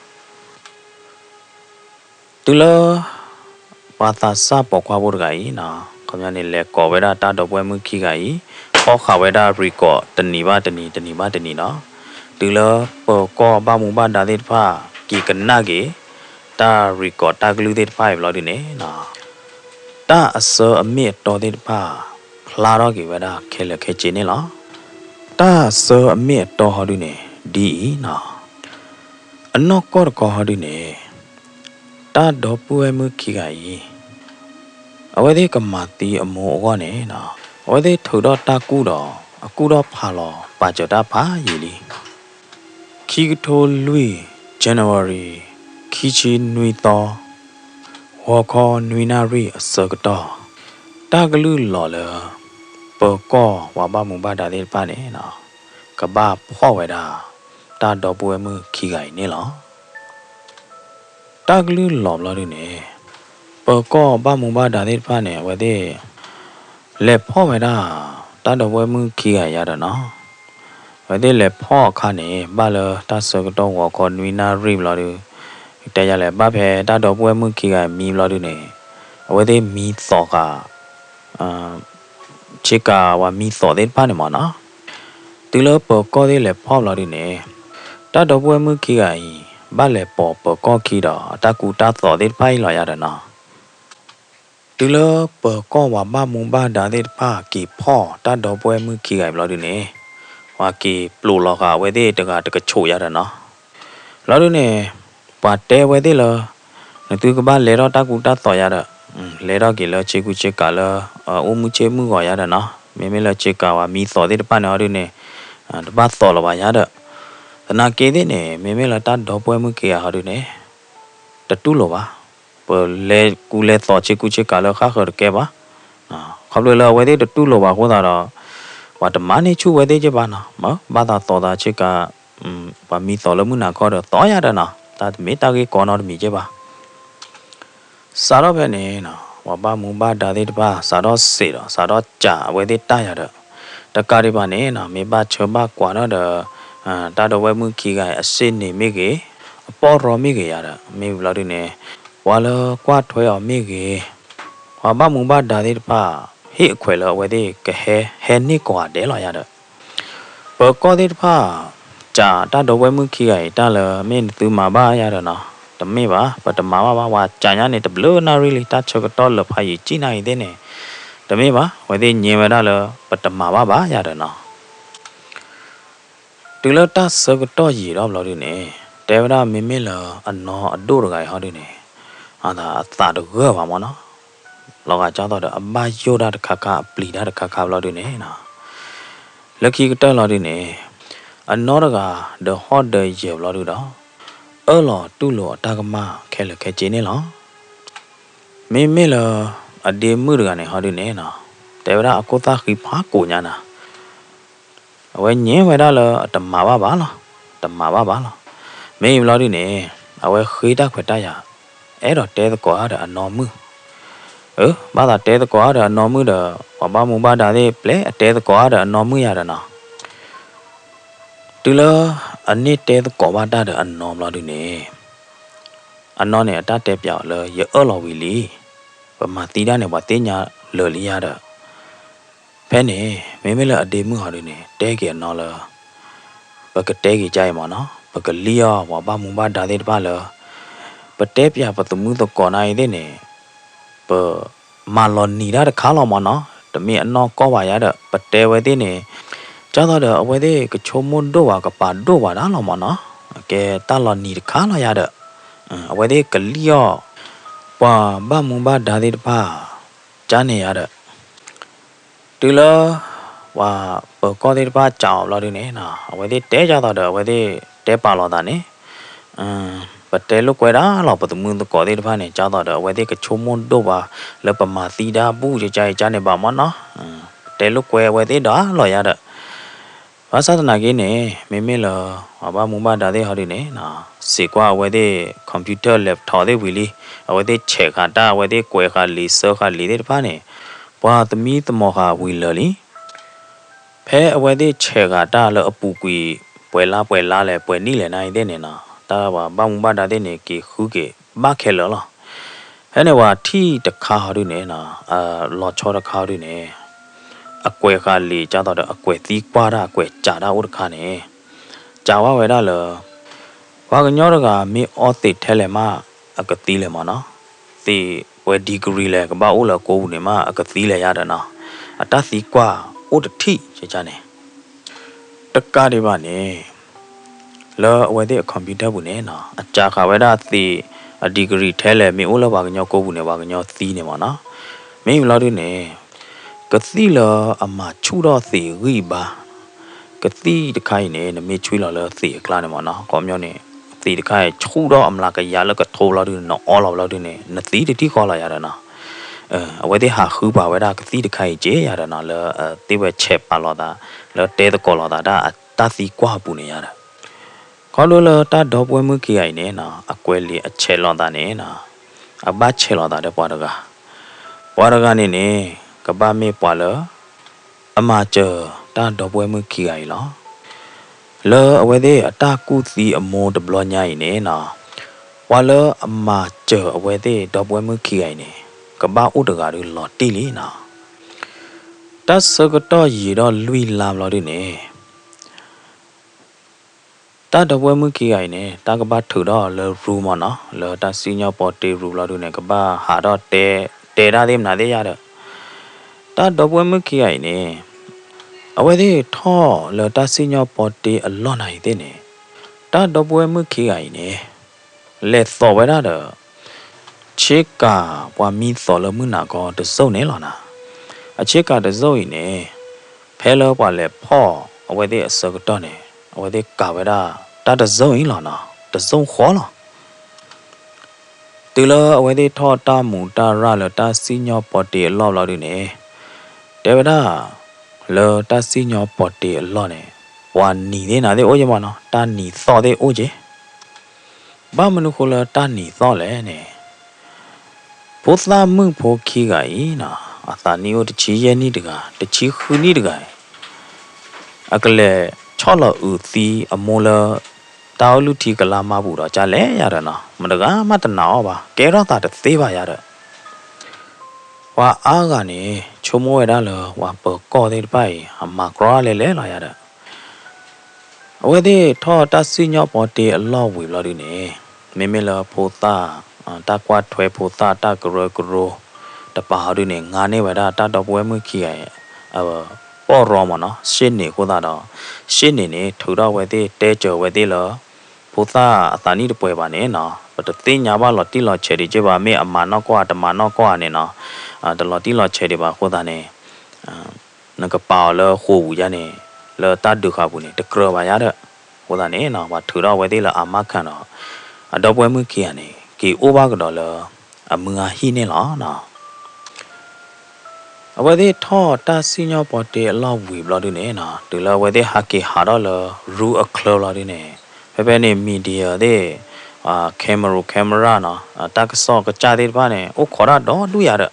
တူလဘာသာစာပေါ်ခွာဖို့တကကြီးနော်ခမရနေလေကော်ဝဲတာတာတော့ပွဲမှုခိကကြီးပေါ်ခါဝဲတာရီကော့တနီပါတနီနော်တူလပေါ်ကောဘာမူဘာဒါတဲ့ဖာကီကနာကေတာရီကော့တာဂလူတဲ့ဖာဘလော်ဒီနေနော်တာအစောအမြင့်တော်တဲ့ဖာဖလာတော့ကေဝဲတာခဲလက်ခဲချင်းနေလားတာစောအမြင့်တော်ဟောဒီနေဒီနော်အနော့ကော့ကောဟောဒီနေတာတော့ပွဲမှုခိကကြီးအဝဲသေးကမာတီအမောကနေနော်အဝဲသေးထူတော့တာကူတော့အကူတော့ဖာလောပါကြတာဖာရီလီခီကထိုလွီ January ခီချီနွီတော့ဝါခေါ်နွီနာရီအစကတော့တာဂလူလော်လပေါ်ကောဝါဘမူဘာဒါတဲ့ပါနေနော်ကဘာဖော့ဝဲတာတာတော့ပွဲမှုခိကိုင်နေလောတာဂလူလော်လော်နေပေါ်ကောဘာမူဘာဒါတဲ့ပါနေဝဲတဲ့လက်ဖော့ဝဲတာတာတော့ပွဲမှုခိကိုင်ရတာနော်ဝဲတဲ့လက်ဖော့ခါနေဘာလတာစကတော့ဝါခေါ်နွီနာရီဘလော်တဲရလဲဘာဖဲတာတော့ပွဲမှုခိကိုင်မီဘလော်နေဝဲတဲ့မီသောကချစ်ကဝါမီသောတဲ့ပါနေမနော်ဒီလိုပေါ်ကောသေးလေဖောက်လာဒီနေတတော်ပွဲမှုခိကကြီးဘာလေပေါ်ကောခိတော့အတကူတာသောတဲ့ဖိုင်လာရတဲ့နော်ဒီလိုပေါ်ကောဝါမမုံဘာဒါတဲ့ဖာကီဖောတတော်ပွဲမှုခိကဘလို့ဒီနေဝါကီပလိုလောကဝဲတဲ့တကချိုရတဲ့နော်လောဒီနေပါတဲဝဲတဲ့လောသူကဘာလေတော့တကူတာသောရတဲ့လေတော့ကီလောချေကူချေကလောအုံမှုချေမှုကောရတဲ့နော်မေလောချေကဝါမီသောတဲ့ပနော်ဒီနေတပတ်တော်လပါရတဲ့သနာကေတဲ့နေမေလာတတော့ပွဲမှုကေရဟာဒီနေတတူလောပါပလေကူလေတော်ချေကူချေကလောခါခရကေပါခေါပလလောဝဲတဲ့တတူလောပါဟောတာတော့ဝါတမနေချူဝဲတဲ့ကြပါနော်မဘာသာတော်တာချေကပါမီတော်လမှုနာခေါ်တော့တော်ရတဲ့နော်ဒါမေတာကေကောနော်မီကြပါစာတော့ပဲနေနော်ဝါဘာမူဘာဒါတဲ့တပါစာတော့စေတော့စာတော့ကြာဝဲတဲ့တရတဲ့တကားရပါနေနော်မေပါချဘကွာတော့တာတော်ဝဲမှုခိကအစစ်နေမိကေအပေါ်ရောမိကေရတာမေဘလာဒီနေဝါလကွာထွဲအောင်မိကေဝါဘမူဘာဒါတဲ့တပါဟိအခွဲလောဝဲတဲ့ကဟဲနိကွာတဲလာရတဲ့ပေါ်ကောတဲ့တပါကြာတာတော်ဝဲမှုခိကတာလမင်းသူမှာပါရတော့နော်တမေပါပတမပါဝါကြာညာနေတဘလနာရီလီတာချကတော့လဖိုင်ကြည့်နိုင်တဲ့နေတမေပါဝဲတဲ့ညင်ဝရလပတမပါရတယ်နော်ဒီလတာစကတော့ရတော့ဘလို့ဒီနေတေဝရမေမေလအနော်အတို့တကဟောဒီနေဟာသာအသာတော့ရပါမနော်လောကကြောက်တော့အမယောတာတခါခပလီတာတခါခဘလို့ဒီနေနော်လက်ကီကတော့လို့ဒီနေအနော်တကဒဟော့ဒရေဘလို့ဒီတော့အော်လောတူလောတာကမခဲလခဲချင်းနေလောမေမေလ a de murgane hodine, Devra Akota Hipa Kunyana. When ye were at the Mavabala, the Mavabala. May Lodine, our Hida Quetaya, Edo te the Coada and Nomu. Bada te the Coada and Nomu the Obamubada they play a te the Coada and Nomu Yarana. Tula a neat te the Covada and Nom Lodine. A non at that tepia, ye Earl of Willie. But Matida ne Batina, Loliada. Penny, Mimilla a demu hodine, take it nola. But a take it jaimana, but a Lea, Wabamubada de Bala. But tepia, but the move of Kona dene. But Malon nida the Kalomana, the me no Kovayada, but there within it. Jada the away the Chomundo, a pado, what Alamana. Okay, Talon need Kala yada. Away the Kalia. Ba Bamubada de Pa. Jani yada. Tula wa có thể ba chào lo đi nè nào vậy thì té cho tao được vậy thì té ba lo ta nè và té lúc quay đó lo bắt tụi mình tụi có thể ba nè chào tao được vậy thì cái số môn đâu và là bà mà tí đa bu cho chạy cha này bà món nó té lúc quay vậy thì đó lo ya được và sao thằng này nè mình là ba muốn ba đã thấy họ đi nè nào xí qua vậy thì computer laptop đấy vì vậy thì check hả ta vậy thì quay hả lý sơ hả lý đấy ba nè qua tụi mi tụi mò hả vì lý Phe ở đây chơi cả ta là bù quỷ bồi la lại bồi ní lại này đây nè ta và ba mùng ba đã đây nè cái khu cái ba khe lỡ lo thế này và thi được khá hơn nè lo cho được khá hơn nè quay khá lì cho tao được quay tí qua ra quay trả ra út khá nè trả qua vậy đó là qua cái nhớ đó cả mi ở tít thế này mà cái tí này mà nó thì quay degree này cái bao là cô này mà cái tí này ra đó nó ta tí qua út thi cho này tất cả đi bạn nè lỡ vậy thì computer bữa nè nó chắc là vậy đó thì degree thế này mình út là bao nhiêu cô bữa này bao nhiêu tí này mà nó mình lo đi nè cái tí là mà chú đó thì ghi ba cái tí được khai nè mình chú là thì cái này mà nó có nhau nè thì được khai chú đó là cái giá là cái thô lo đi nó all lo đi nè nó tí thì tí có là giá đó nó vậy thì hạ khứ bảo vậy đó cái gì được khai chế ya đó là tiêu về chép bảo lo đó là té được coi lo đó đã ta gì quá bù này ya đó có lúc là ta đọc với mấy cái này nè quay li chép lo đó nè ba chép lo đó để bỏ được cái này cái ba mấy bỏ lỡ mà chờ ta đọc với mấy cái này lo lỡ vậy thì ta cứ gì mua được lo nhảy nè qua lỡ mà chờ vậy thì đọc với mấy cái này cái ba út được rồi lọt đi lý nào ta sợ cái đó gì đó lui làm lo đi nè ta đọc với mấy cái này ta cái ba thử đó là ru mà nó là ta xin nhau bỏ tê ru lo đi nè cái ba hạ đó tê tê ra thêm nào đấy ra được ta đọc với mấy cái này ở đây thì thọ là ta xin nhau bỏ tê ở lo này thế nè ta đọc với mấy cái này lệ so với đó được chế cả qua mi so là mưa nào có được sâu nè lo nè chế cả được sâu nè phải là qua lệ po ở đây thì sợ cái đó nè ở đây cả vậy đó ta được sâu ý lo nè được sâu khó lo từ là ở đây thọ ta muốn ta ra là ta xin nhau bỏ tiền lo đi nè để vậy đó là ta xin nhau bỏ tiền lo nè qua nỉ thế nào đấy ôi mà nó ta nỉ so đấy ôi chứ ba mình nói là ta nỉ so lẽ nè bố ta mừng bố khi cái na ta nhiều để chỉ gì đi được để chỉ khứ đi được cái lẽ cho là thì mua là tao lúc thì cái làm mà bù đó chả lẽ ya rồi na mà được mà tao nào ba cái đó ta được thế ba ya rồi và cái này chú mua đó là và bờ co thế phải mà có lẽ lẽ là ya rồi vậy thì thọ ta xin nhau bỏ tiền lo vui lo đi nè mình là bố ta qua thuê bố ta gro ta bảo đi nè ngàn này vậy đó ta đọc với mấy kia bỏ rò mà nó xin nè của ta đó xin nè thử đó vậy thì để chờ vậy thì là bố ta đi được bồi bà nè nó và tự tin nhà ba lọt đi lọt chơi đi chơi bà mẹ mà nó qua nè nó ta lọt đi lọt chơi đi bà của ta nè nó cái bảo là hồ vậy nè là ta được học nè được cờ bà giá đó của ta nè nó và thử đó vậy thì là mà khăn nó đọc với mấy kia nè cái ô ba cái đó là mưa hi nè nó ဝဲဒီထောတာစီညောပေါ်တေအလောက်ဝီဘလာဒီနေနာဒီလာဝဲဒီဟာကီဟာတော့လရူအခလောလာဒီနေဖဲနေမီဒီယာတဲ့ကင်မရာနော်တာကဆော့ကကြတဲ့ဘာနေအိုခေါ်ရတော့တူရတဲ့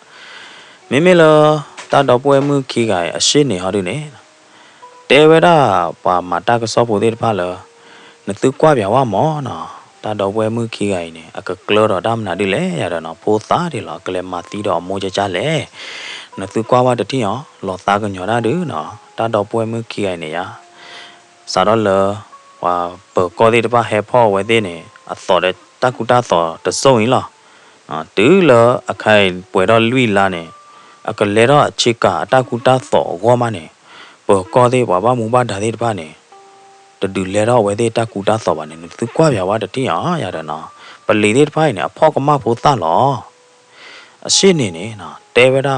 မိမိလတာတော့ပွဲမှုခီကအရှိနေဟာဒီနေတဲဝဲတာပါမတာကဆော့ဖို့တဲ့ဘာလနသူကွာပြဝမောနော်တာတော့ပွဲမှုခီကိုင်နေအကကလောတော့ဒါမနာဒီလေရတော့နော်ဖိုးသားဒီလောကလမတီတော့မိုးကြလေနသူကွာဝတတိယောလောသားကညောတာဒူနော်တာတော့ပွဲမှုခီကိုင်နေရစာတော့လဝါပကောဒီတပါဟေဖောဝဲတဲ့နေအစောတဲ့တကူတာစောတစုံရင်လားတူလအခိုင်ပွဲတော့လွိလာနေအကလေတော့အချစ်ကအတကူတာစောဝါမနေပကောဒီဘာမူဘာဒါတဲ့တပါနေတဒူလေတော့ဝဲတဲ့တကူတာစောပါနေသူကွာပြဝတတိယောရတဲ့နော်ပလီတဲ့တပါနေအဖောကမဖို့သားလောအရှိနေနေနော်တဲဝဲတာ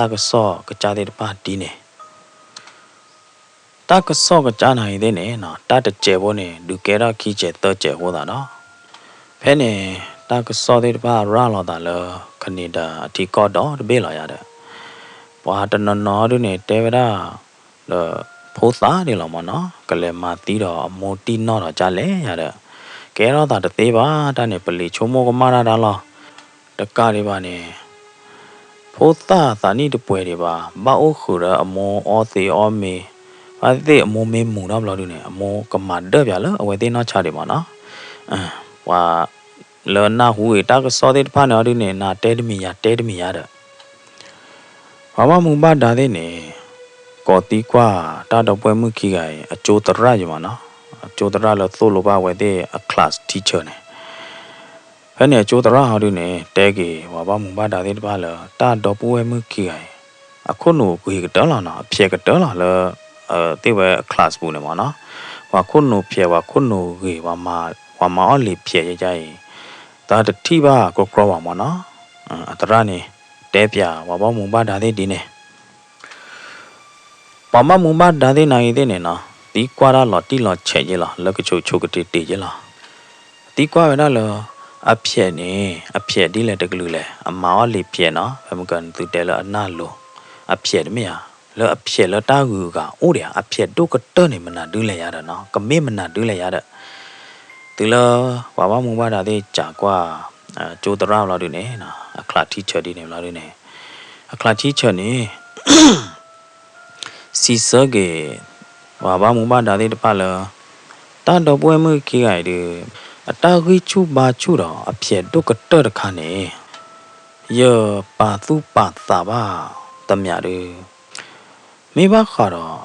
တကစောကကြတဲ့တပါဒီနေတာကဆော့ကကြားနိုင်တဲ့နေနော်တာတကျဲဘောနေလူကဲရခီကျဲတော့ကျဲဟောတာနော်ဖဲနေတာကဆော့တဲ့ဘာရာလောတာလခနေတာအတီကော့တော့တပေးလာရတဲ့ဘာတနော်တို့နေတဲဝဒါဖိုးသားနေလောမနော်ကလေးမတီးတော့အမိုတီနော်တော့ကြလဲရတဲ့ကဲတော့တာတသေးပါတာနေပလီချုံမောကမာတာလောတကားတွေပါနေဖိုးသားသာနီတပွဲတွေပါဘာအိုခူရအမောအောစီအောမီအသေးအမိုးမင်းမူတော့ဘလို့နေအမိုးကမဒပြလားအဝဲသေးနောက်ချတယ်ပါနော်ဝါလောနာဟူတာကစောတဲ့ဖာနော်ဒီနေနာတဲတမီရတဲ့ဘာမမူပါဒါတဲ့နေကောတီကွာတာတော့ပွဲမှုခိကိုင်အကျိုးတရရမနော်အကျိုးတရလို့သို့လိုပါဝဲတဲ့အကလတ်တီချာနေဖဲနေအကျိုးတရဟာဒီနေတဲကေဘာမူပါဒါတဲ့တပါလားတာတော့ပွဲမှုခိကိုင်အခုနိုကိုကတော့လာနော်အဖြေကတော့လာလားတေဝဲ class ဘူးနေမနော်ဝါခုနုဖြဲဝါခုနုရေဝါမအလီဖြဲရကြရင်ဒါတတိပါကိုကရောပါမနော်အတရနေတဲပြဝါဘောမူပါဒါသေးဒီနေပမမူပါဒါသေးနိုင်တဲ့နေနော်ဒီကွာရလော်တီလော်ချဲကြီးလားလက်ကချိုချိုကတိတေကြီးလားဒီကွာရလော်အဖြဲနေအဖြဲဒီလေတကလူလေအမောအလီဖြဲနော်ဘယ်မကန်သူတဲလအနာလိုအဖြဲတမရလောအဖြက်လတာကူကအိုးရအဖြက်တို့ကတော့နေမနာဒူးလဲရတာနော်ကမေမနာဒူးလဲရတဲ့ဒီလောဘာမမူပါတာတဲ့ကြာကွာကျိုးတရလောက်ဒီနေနော်အခလာတီချာဒီနေလောက်ဒီနေအခလာတီချာနေစီစကေဘာမူပါတာတဲ့တပါလောတာတော့ပွဲမှုခိခိုင်ဒီအတာခွေးချူပါချူတော့အဖြက်တို့ကတော့တခါနေယောပါသူပါတာပါတမရတဲ့မိဘခါတော့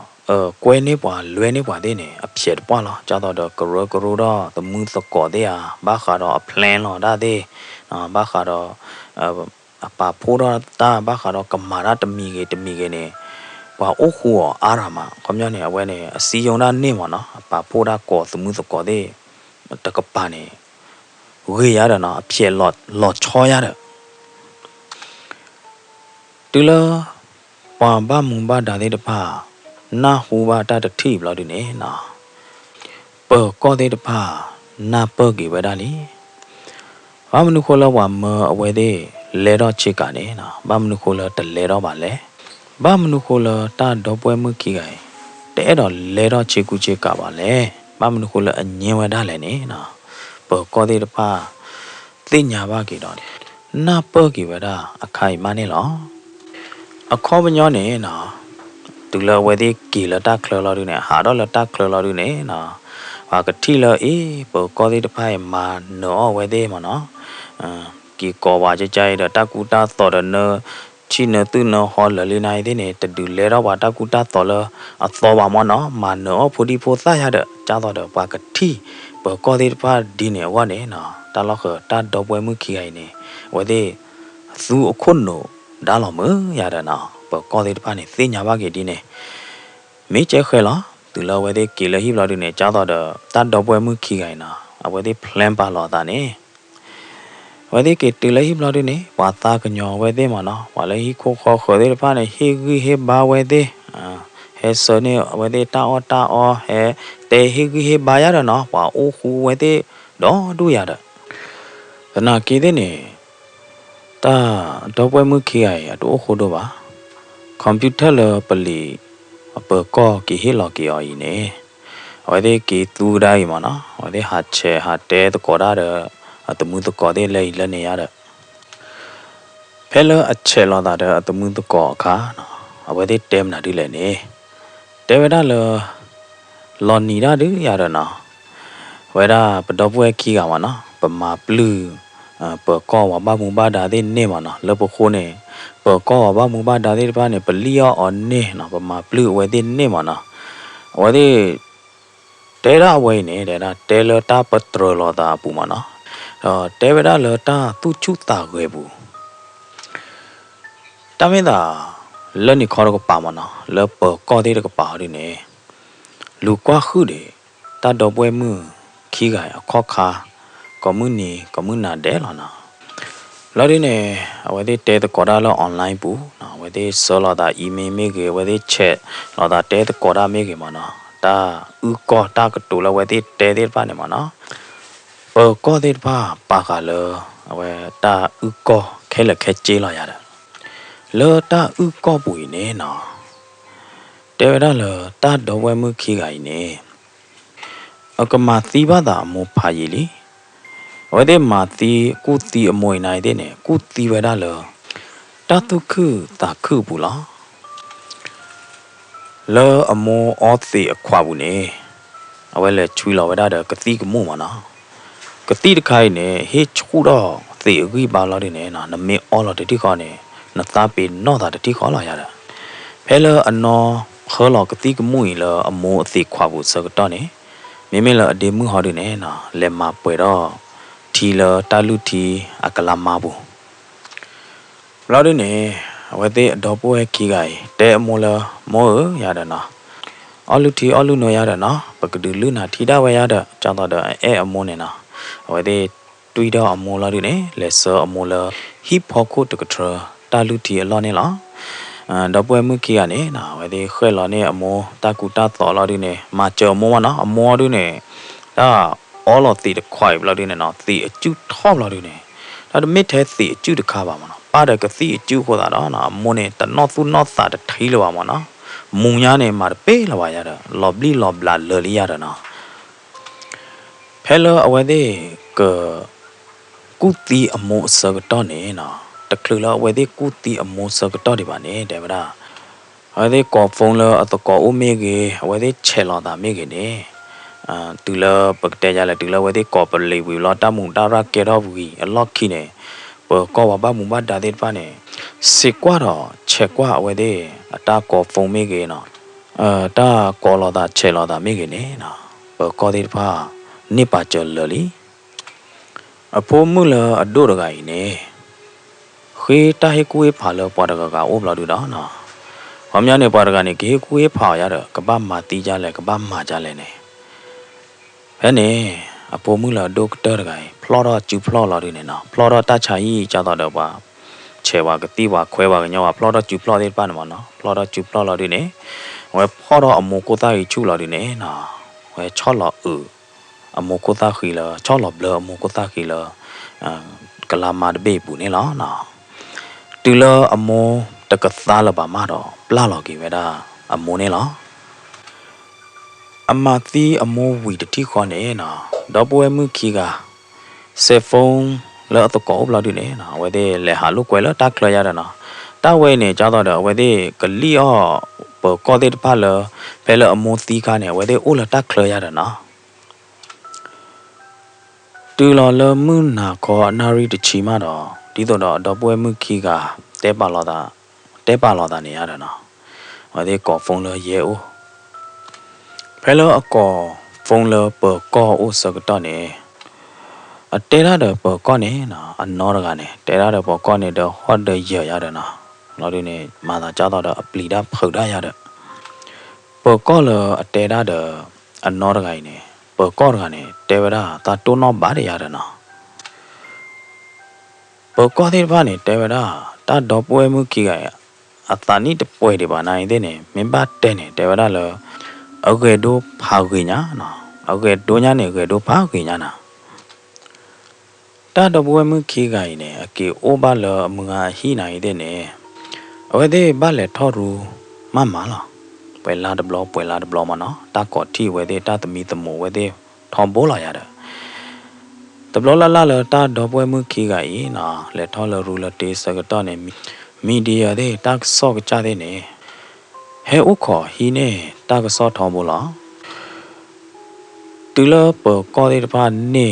ကွဲနေပွားလွယ်နေပွားတဲ့နေအဖြစ်ပွားလားကြတော့ကရတော့တမှုသကောတဲ့ဟာဘာခါတော့ plan တော့ဒါတဲ့ဘာခါတော့အပါဖိုးတော့တာဘာခါတော့ကမာရတမီကေနေဘာအိုခုအားရမှာခမနေအဝဲနေအစီယုံတာနေမနော်အပါဖိုးတာကောတမှုသကောတဲ့တကပါနေဝေးရတော့နော်အဖြစ်လော့ချောရတဲ့တူလားပါဘာမူဘာဒါတဲ့တပါနာဟူဘာတာတတိဘလို့ဒီနေနော်ပေကောတဲ့တပါနာပေကေဝဒါလီဘာမနုခိုလဝမအဝဲတဲ့လဲတော့ချစ်ကနေနော်ဘာမနုခိုလတလဲတော့ပါလဲဘာမနုခိုလတာတော့ပွဲမှုခိကိုင်တဲ့တော့လဲတော့ချစ်ကူချစ်ကပါလဲဘာမနုခိုလအငင်းဝဒါလဲနေနော်ပေကောတဲ့တပါသိညာပါကေတော့နာပေကေဝဒါအခိုင်မနေလောအခေါ်မညောနေနော်တူလဝဲဒီကီလတာခလလာဒူနေဟာတော့လတာခလလာဒူနေနော်ဟာကတိလအေးပေါ်ကောဒီတဖိုင်မာနော်ဝဲဒီမနော်ကီကောပါကြကြရတကူတာတော်ရနချီနတူနော်ဟောလလီနိုင်တဲ့နေတတူလဲတော့ဘာတကူတာတော်လအသောပါမနော်မာနော်ဖူဒီဖိုသားရတဲ့ကြားတော့ဘာကတိပေါ်ကောဒီတဖာဒီနေဝနေနော်တလောက်ခတာတော့ပွဲမှုခိအိုင်နေဝဲဒီသူအခုနိုဒါလောမရတဲ့နော်ပကောတဲ့တဖာနေသိညာပါကေဒီနေမေးကျခဲလားသူလောဝဲတဲ့ကေလဟိဘလာဒီနေကြားတော့တတ်တော့ပွဲမှုခိခိုင်နာအဝဲတဲ့ plan ပါလောတာနေဝဲတဲ့ကေတလဟိဘလာဒီနေဝါသားကညောဝဲတဲ့မနော်ဝါလေဟိခိုခေါ်ခေါ်တဲ့တဖာနေဟေဂီဟေဘာဝဲတဲ့ဟဲစနေဝဲတဲ့တာအောဟဲတေဟေဂီဟေဘာရတော့နော်ဝါအိုဟူဝဲတဲ့တော့တို့ရတဲ့သနာကေတဲ့နေတာတော့ပွဲမှုခိရအတူခုတော့ပါခ computer 了不离不搞给黑了给而已呢，我得给读的嘛呢，我得下车下带都搞大的，都没都搞得累了呢呀的，拍了车了大的都没都搞卡，我得带那的来呢，带回来了，老你那的呀的呢，回来不到不会去干嘛呢，不嘛不溜，不搞我把木把大的呢嘛呢，了不可呢。bờ co ba mu ba đa đi ba này bờ lia on nè nó bờ mà blue vậy đi nè mà nó vậy đi té ra vậy nè để là té lơ ta bờ trôi lo ta bu mà nó té về đó lơ ta tu chút ta người bu ta mới là lơ ni khó được bảo mà nó lơ bờ co đi được bảo đi nè lù quá khứ để ta đổ bơi mưa khi gài khó khá có mưa nè có mưa nà đẻ là nóแล้วดิเนี่ยวันที่เตะตะกอดาแล้วออนไลน์ปุ๊นะวันที่โซลาดาอีเมลไม่เกี่ยววันที่แชทเราดาเตะตะกอดาไม่เกี่ยวมันนะตาก็ตากระตุแล้ววันที่เตะเด็ดป้าเนี่ยมันนะก็เด็ดป้าปากาเลยวันตาก็แค่ละแค่เจลอยาเด้อแล้วตาก็ปุยเนี่ยนะเตะได้เลยตาดอกไว้มือขี้ไก่เนี่ยเอาก็มาตีบ้าตาโมพายลีวันที่มาตีกูตีมวยนายเด้เนี่ยกูตีไว้ได้เลยตาตุคือตาคือบุล่ะแล้วอโมออตีขวาบุเนี่ยเอาไว้เลยช่วยเราไว้ได้เด้อกตีกับมูมันนะกตีตะไคร้เนี่ยเฮ้ชูดอตีกีบาลาดิเนี่ยนะน้ำเมออลาที่เขาเนี่ยน้ำตาเป็นนอตาที่เขาลอยาเด้อเพลอันนอเขาหลอกกตีกับมูอีเลยอโมตีขวาบุสกตอนเนี่ยไม่เลยเดมือเขาดิเนี่ยนะเลมาเปิดทีละตาลุทีอักลามาบุเราด้วยเนี่ยวันที่ดอกบัวขี้ไก่แต่โมละโมยาดนะอลุทีอลุโนยาดนะปกติลุนาทีดาวายาดจังตาดโมเนี่ยนะวันที่ตุยดาโมละด้วยเนี่ยเลเซอร์โมละฮิปฮอปโคตกระเทอตาลุทีอลอเนี่ยละดอกบัวมือขี้กันเนี่ยนะวันที่เคยละเนี่ยโมตากุตาต่อละด้วยเนี่ยมาเจอโมวะนะโมด้วยเนี่ยตาall of the quiet blood in and out the two top blood in it. That mid head the two the cabamana. Pada ka the two for that on a money that not that tail of amana. Munyane marpe la wayada, lovely lob blood liliadana. Pella away there, good the a more circuitone, the clula away there good the a more circuitone, Devada. Are they call phone at the call omega, away they chella that make it. Từ lơ bậc đại gia là từ lơ với thế có bậc lì vì lo ta muốn ta ra kia đó vì lo khi này bậc có vào ba muốn ba đã đến ba này xịt quá đó chết quá với thế ta có phong mấy cái nó ta có lo ta chết lo ta mấy cái này nó bậc có đến ba nếp ba chờ lờ lý phố mưa lờ đổ được cái này khi ta hay cúi phá lờ bỏ được cái ốp là được đó nó hôm nay này bỏ được cái này cái cúi phá ra được cái ba mà tí ra lại cái ba mà ra lại này thế này, bố mưa là doctor cái, plot chú plot là đi này nó, plot ta chạy cho tao được ba, chế ba cái tí ba khỏe ba cái nhau, plot chú plot đi bán mà nó, plot chú plot là đi này, vậy plot ở một cô ta chú là đi này nó, vậy cho là ở một cô ta khi là cho là blur một cô ta khi là cái làm mà để bù này nó, từ là ở một tất cả ta là bà má đó, plot là cái vậy đó, ở một này nó. Amma ti amo wi de ti kho ne na do bo mu ki ga cell phone la to ko bla di ne na we de le ha lu kwe la ta kla ya da na ta we ne ja da we de ka li o bo ko de pa la pe la amo ti ka ne we de o la ta kla ya da na tu la la mu na ko na ri de chi ma do di to do bo mu ki ga te pa la da ne ya da na we de ko phone la ye o Hello, a call, phone love per call or circuitone. A terra per conne, a norgane, terra per conne, the hot the year yadana. Not in a mother jada a bleed up her diada. Per collar a terra a norgane, per corgane, terra, that do not body yadana. Per cottage bunny, terra, that dog boy mukia. A tani the poet banai dene, member tene, terra. Ở cái đồ phao cái nhá nó ở cái đồ nhá này cái đồ phao cái nhá nè ta đâu bố mới khi cái này cái ô ba lờ mưa hi này đây nè အဝဲသေးဘာလဲထော်ရူမမလားပွဲလာဒဘလပွဲလာဒဘလမနော်တာကော့တီဝဲသေးတာသမီတမိုဝဲသေးထောင်ပိုးလာရတယ်တဘလလာလာတာဒေါ်ပွဲမှုခီကဤနော်လက်ထော်လရူလတေစကတော့နေမီဒီယာသေးတာဆော့ကကြတဲ့နေဟဲဥခေါ်ဟီနေတာကဆော့ထောင်ပိုးလားတူလပကောဒီတဖာနေ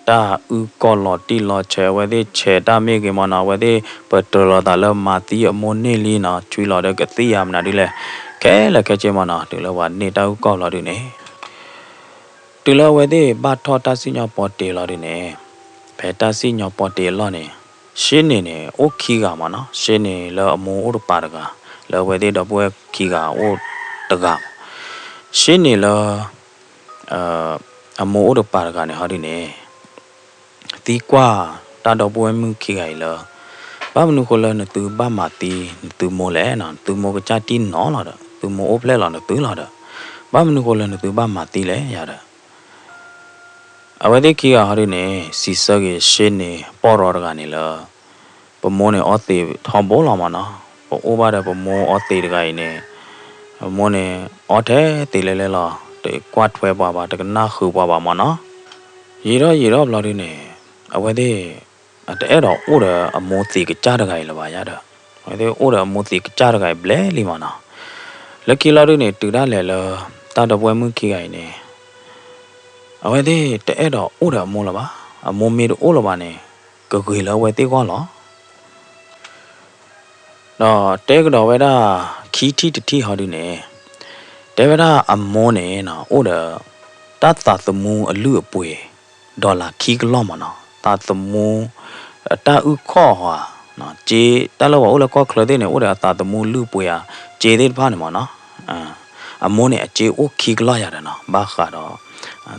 တာဥကောလော်တီလော်ချေဝဲသေးချေတာမေကေမနာဝဲသေးပတလော်တာလမာတီအမွန်နေလီနာချွေလော်တဲ့ကတိယမနာဒီလေခဲလက်ခဲချေမနာတူလဝနေတာဥကောလော်ဒီနေတူလဝဲသေးဘာထောတာစီညောပေါ်တေလော်ဒီနေဖဲတာစီညောပေါ်တေလော်နေရှင်းနေအိုခီကမနော်ရှင်းနေလောအမွန်ဥပါရကလောဝဲသေးတော့ပွဲခီကအိုတကရှင်းနေလောအမိုးတို့ပါရကနေဟာဒီနေတီကွာတာတော့ပွဲမှုခိခိုင်လဘာမနုခလနတူဘာမာတီတူမိုလဲနော်တူမိုကချတီနော်လာတော့တူမိုအိုပလဲလာတော့တူလာတော့ဘာမနုခလနတူဘာမာတီလဲရတော့အဝတိခိကဟာဒီနေစီဆကေရှင်းနေပေါ်တော်ကနေလပမောနေအော်တေထောင်ပေါ်လာမနော်အိုဘာတဲ့ပမောအော်တေတကိုင်နေမောနေအော်တဲ့တေလဲလဲလားတေကွာထွဲပါတကနာခူပါမနော်ရေတော့ဘလာဒီနေအဝဲသေးတဲ့တော့အိုးရအမောစီကကြားတကိုင်လပါရတော့ဝဲသေးအိုးရအမောစီကကြားတကိုင်ဘလဲလီမနော်လက်ကီလာဒီနေတူတာလဲလတာတော့ပွဲမှုခိကိုင်နေအဝဲသေးတဲ့တော့အိုးရအမောလပါအမောမေတို့အိုးလပါနေကကွေလဝဲသေးကောလောတော့တဲကတော့ဝဲတာခီတီတတိဟောဒီနေတေဝရာအမောနေနော်အိုဒတတ်တာသမူအလူအပွေဒေါ်လာခီကလောမနော်တာသမူတာဥခောဟာနော်ဂျေတလောအိုလကောခလတဲ့နေအိုဒတာသမူလူပွေဟာဂျေတဲ့ဖားနေမနော်အမောနေအဂျေအိုခီကလောရတယ်နော်ဘာခါတော့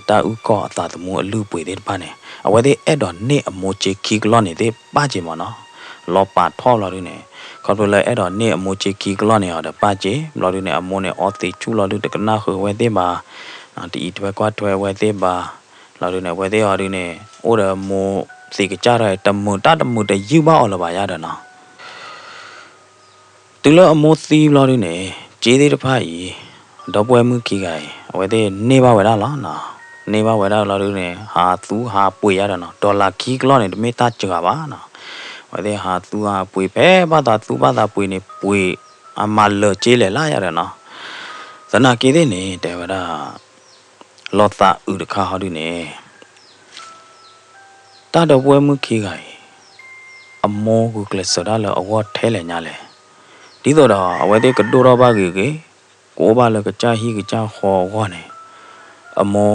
တာဥခောတာသမူအလူပွေတဲ့ဖားနေအဝဲတဲ့အဲ့တော့နေအမောဂျေခီကလောနေတဲ့ပါဂျေမနော်လောပါထောလာရင်းနေခေါ်လို့လဲအဲ့တော့နေအမိုချီကီကလော့နေရတဲ့ပါချေလော်ဒီနေအမိုနဲ့အော်တီချူလော်ဒီတကနာခွေဝဲသေးပါဒီတွဲကွာတွဲဝဲသေးပါလော်ဒီနေဝဲသေးအော်ဒီနေအိုရမိုစီကကြရတဲ့တမွန်တမွန်တယူပါအော်လပါရတယ်နော်တူလောအမိုစီလော်ဒီနေဂျေးသေးတဖာကြီးတော့ပွဲမှုခီကိုင်ဝဲသေးနေပါဝဲလားနော်နေပါဝဲလားလော်ဒီနေဟာသူဟာပွေရတယ်နော်ဒေါ်လာခီကလော့နေတမေတာကြပါနော်ဝဲတဲ့ဟာသူဟာပွေပဲဘာသာသူဘာသာပွေနေပွေအမလကျေးလေလာရတယ်နော်ဇနာကေတဲ့နေတေဝရလောတာဥဒခါဟောဒီနေတာတော့ပွဲမှုခေခိုင်အမောကိုကလစဒါလအဝတ်ထဲလေညာလေဒီတော့အဝဲတဲ့ကတိုတော့ပါကေကိုဘာလကကြာဟီကကြာဟောဝနေအမော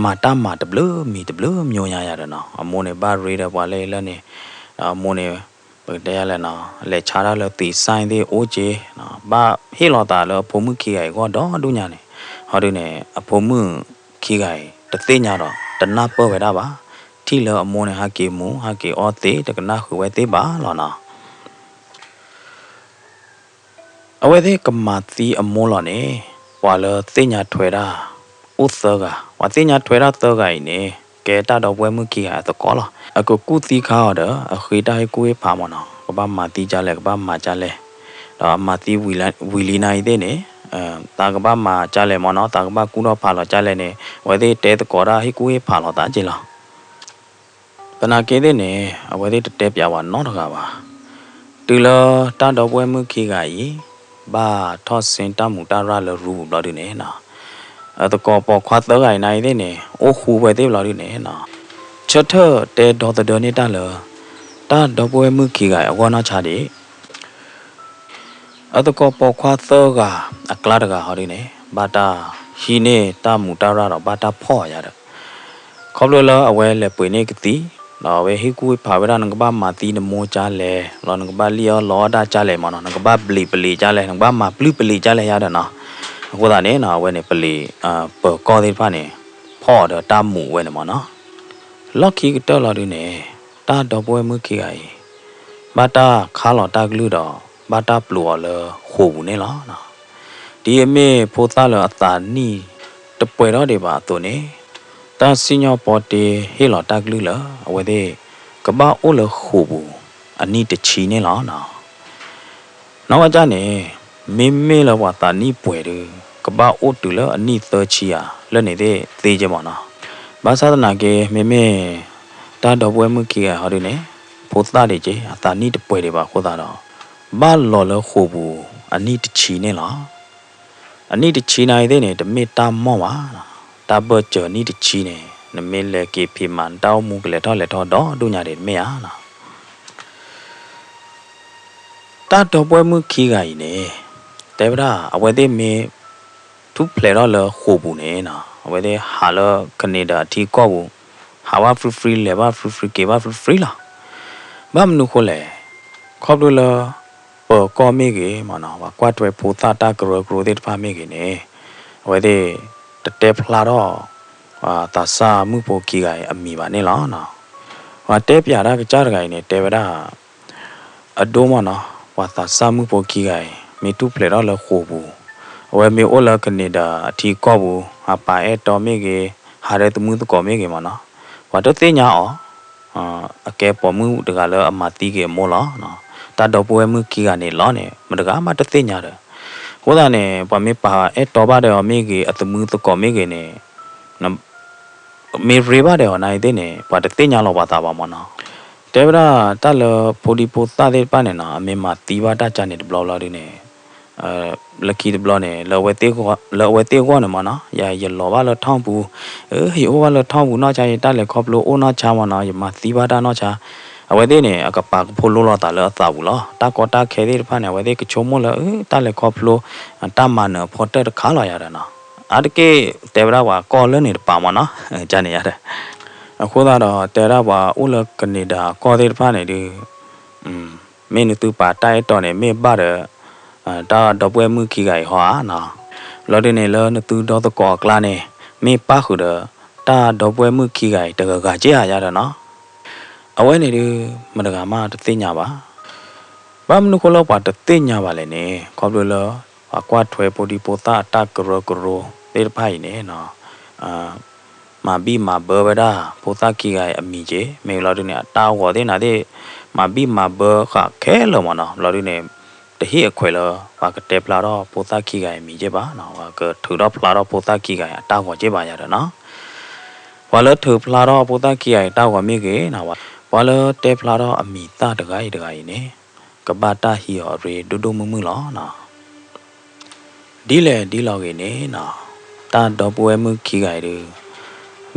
မာတာမာတဘလမီတဘလမျိုးရရတယ်နော်အမောနေဘာရေတဲ့ဘာလဲလဲနေအမောနေတရားလဲနော်လဲချာရလဲတီဆိုင်သေးအိုးကြီးနော်ဘာဟေလောတာလဲဖုံမှုခိခိုင်ကတော့ဒုညာနေဟောဒီနေအဖုံမှုခိခိုင်တသိညာတော့တနာပေါ်ဝဲတာပါထိလဲအမောနေဟာကေမူဟာကေအောသေးတကနာခွေဝဲသေးပါလောနော်အဝဲသေးကမာတီအမောလောနေဝါလဲသိညာထွေတာဥသောကဝါသိညာထွေတာသောကအိနေကဲတာတော့ပွဲမှုခိဟာတော့ကောလားအခုကုတီခါတော့အခွေတိုင်းကိုဖာမနော်ကဘာမာတီကြလဲကဘာမာကြလဲတော့မာတီဝီလီနိုင်တဲ့နေတာကဘာမာကြလဲမနော်တာကဘာကူတော့ဖာလောကြလဲနေဝဲတဲ့တဲတကောရာဟိကိုဖာလောတာကြည်လားပနာကဲတဲ့နေအဝဲတဲ့တဲပြပါနော်တကပါတူလောတာတော့ပွဲမှုခိကကြီးဘာထော့စင်တမှုတာရလရူဘလာဒီနေနော်တကောပေါ်ခွာတော့ခိုင်နိုင်တဲ့နေအိုခူပဲတဲ့ဘလာဒီနေနော်ချတ်တဲဒေါ်တနေတာလတာတော့ပွဲမှုခိကအဝနာချတယ်အတကောပေါ်ခွာသောကအကလာတကဟောဒီနေဘာတာဟီနေတာမူတာရတော့ဘာတာဖော့ရတယ်ခေါပလလအဝဲလဲပွေနေကတိတော့ဝဲဟိကူဖာဝရနကဘာမာတီနမောချလဲလောနကဘာလီယောလောဒါချလဲမနော်နကဘာပလီချလဲနကဘာမာပလီချလဲရတယ်နော်အခုဒါနေနော်ဝဲနေပလီပေါ်ကောသေးဖာနေဖော့တော့တာမူဝဲနေမနော်လော့ခီကတော့လာဒီနေတာတော့ပွဲမှုခိအိဘာတာခါလော်တာကလူတော့ဘာတာပလော်လခိုးဘူးနေလားနော်ဒီအမေဖိုးသားလော်အတာနီတပွဲတော့တွေပါသူနေတာစညောပေါ်တေဟေလော်တာကလူလအဝဲတဲ့ကဘာအိုလခိုးဘူးအနီတချီနေလားနော် နောက်အကြနေမေလဝတာနီပွေတယ်ကဘာအိုတူလအနီသချီယာလက်နေတဲ့သေးကြပါနော်ဘာသာနာကေမေတာတော့ပွဲမှုကြီးရဟောဒီနေပိုသားတွေကြီးအတာနီတပွဲတွေပါခိုးတာတော့ဘာလော်လခိုးဘူးအနီတချီနေလားအနီတချီနိုင်တဲ့နေတမေတာမော့ပါတာဘချောနီတချီနေနမေလေကေဖီမန်တောင်းမှုကလေးတော့လက်တော့ဒုညာတွေမေရလားတာတော့ပွဲမှုကြီးကကြီးနေတဲဗရာအဝဲသေးမေသူပလေတော့လခိုးဘူးနေနော်အဝဲသေးဟာလကနေဒါတီကောဘူးဟာဝါဖရီလေဘာဖရီကေဘာဖရီလားဘာမနုခိုလေခေါပလိုလပေါ်ကောမေကေမနော်ဘာကွာတွဲပိုတာတာဂရိုဒေဖာမေကေနေအဝဲသေးတဲဖလာတော့တာစာမှုပိုကြီးကအမီပါနေလားနော်ဟာတဲပြတာကကြားကြိုင်နေတဲဗရာအဒိုးမနော်ဝါတာစာမှုပိုကြီးကမေတူပလေတော့လခိုးဘူးအဝဲမေအိုလကနေဒါအထီကော့ဘူးဟာပါအဲတော်မေကေဟာရဲတမှုတကောမေကေမနော်ဝါတော့သိညာအောအကဲပေါ်မှုတကလည်းအမတီးကေမောလားနော်တာတော့ပွဲမှုကြီးကနေလောနေမတကားမတသိညာတယ်ဟိုဒါနေပမေပါအဲတော်ပါတယ်မေကေအတမှုတကောမေကေနေမေရေပါတယ်နိုင်တဲ့နေဘာတသိညာလောပါတာပါမနော်တဲဗရာတလပိုဒီပိုတာတဲ့ပါနေနော်အမေမတီးပါတာချနေဘလော်လာဒီနေလက်ကီဘလော့နေလော်ဝဲတေကောနေမနော်ရလော်ပါလော်ထောင်းဘူးဟီအိုပါလော်ထောင်းဘူးနော်ချာရတက်လေခေါပလိုအိုနော်ချာမနော်ယမသီပါတာနော်ချာအဝဲသေးနေအကပါဖိုလိုလော်တာလော်သာဘူးလောတာကောတာခဲသေးဖာနေဝဲသေးကချုံမလောတက်လေခေါပလိုတမနဖော်တက်ခါလာရတာနော်အတကေတေဗရာဝါကောလနေပါမနော်ဂျာနေရတယ်အခုတော့တေရာဝါအိုလကနေဒါကောသေးဖာနေဒီမင်းတူပါတိုက်တော့နေမေပါတယ်တာတော့ပွဲမှုခိကိုင်ဟောနော်လော်ဒီနေလောနတူတော့တကောကလာနေမေပါခုဒတာတော့ပွဲမှုခိကိုင်တကကကြေရရတယ်နော်အဝဲနေဒီမတကမတသိညာပါဘာမနုခလောပါတသိညာပါလေနေခေါပလိုလောအကွာထွဲပိုဒီပိုတာတာကရကရိုတေဖိုင်နေနော်မာဘီမာဘောဗဒါပိုတာခိကိုင်အမီကျေမေလော်ဒီနေတာဝေါ်တဲ့နာတဲ့မာဘီမာဘောခခဲလောမနော်လော်ဒီနေတဟိအခွဲလောဘာကတေပလာတော့ပိုတာခိကိုင်မိကြပါနော်ဘာကထူတော့ဖလာတော့ပိုတာခိကိုင်အတောက်ကိုကြည့်ပါရတယ်နော်ဘာလို့ထူဖလာတော့ပိုတာခိကိုင်တောက်ကိုမိကေနော်ဘာလို့တေဖလာတော့အမိတာတကိုင်နေကဘာတာဟီယောရေဒူဒူမမှုလောနော်ဒီလောက်ကေနေနော်တာတော့ပွဲမှုခိကိုင်တွေ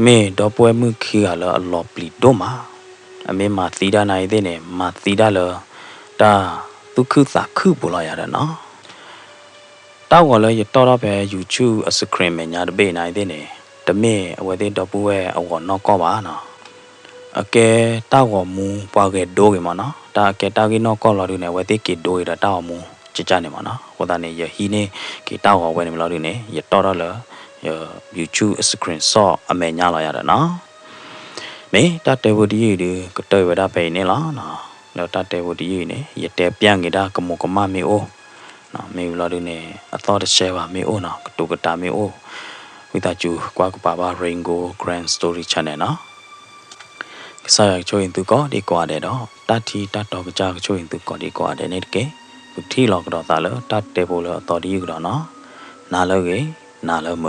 မေတော့ပွဲမှုခိကလောအလောပလီတော့မှာအမေမသီဒနိုင်တဲ့နေမသီဒလောတာသူခုသာခုပလာရတယ်နော်တောက်ကလည်းရတော့ပဲ YouTube အစခရင်မညာတပေးနိုင်တဲ့နေတမေအဝဲတဲ့တော့ပွဲအဝနော်ကောပါနော်အကဲတောက်ကမူပွားခဲ့ဒိုးကေမနော်တာကဲတောက်ကေနော်ကောလာတို့နေဝဲတဲ့ကေဒိုးရတောက်မူကြနေမနော်ဟိုတာနေရဟီနေကေတောက်ကဝဲနေမလို့နေရတော့တော့ YouTube အစခရင်ဆော့အမေညာလာရတယ်နော်မေတတေဝဒီရီကတွေ့ဝဒပဲနေလားနော်လောတတေဝဒီရီနေရတဲ့ပြန်ကြတာကမကမမေအိုနော်မေလာဒုနေအတော်တရှဲပါမေအိုနော်ကတူကတာမေအိုဝိတာကျူကွာကပါပါ Rainbow Grand Story Channel နော်စာရချိုရင်သူကဒီကွာတဲ့တော့တတိတတော်ကကြကချိုရင်သူကဒီကွာတဲ့နေတကယ်ဒီလောက်တော့သာလောတတေဖို့လောတော်ဒီကတော့နော်နာလောကေနာလောမ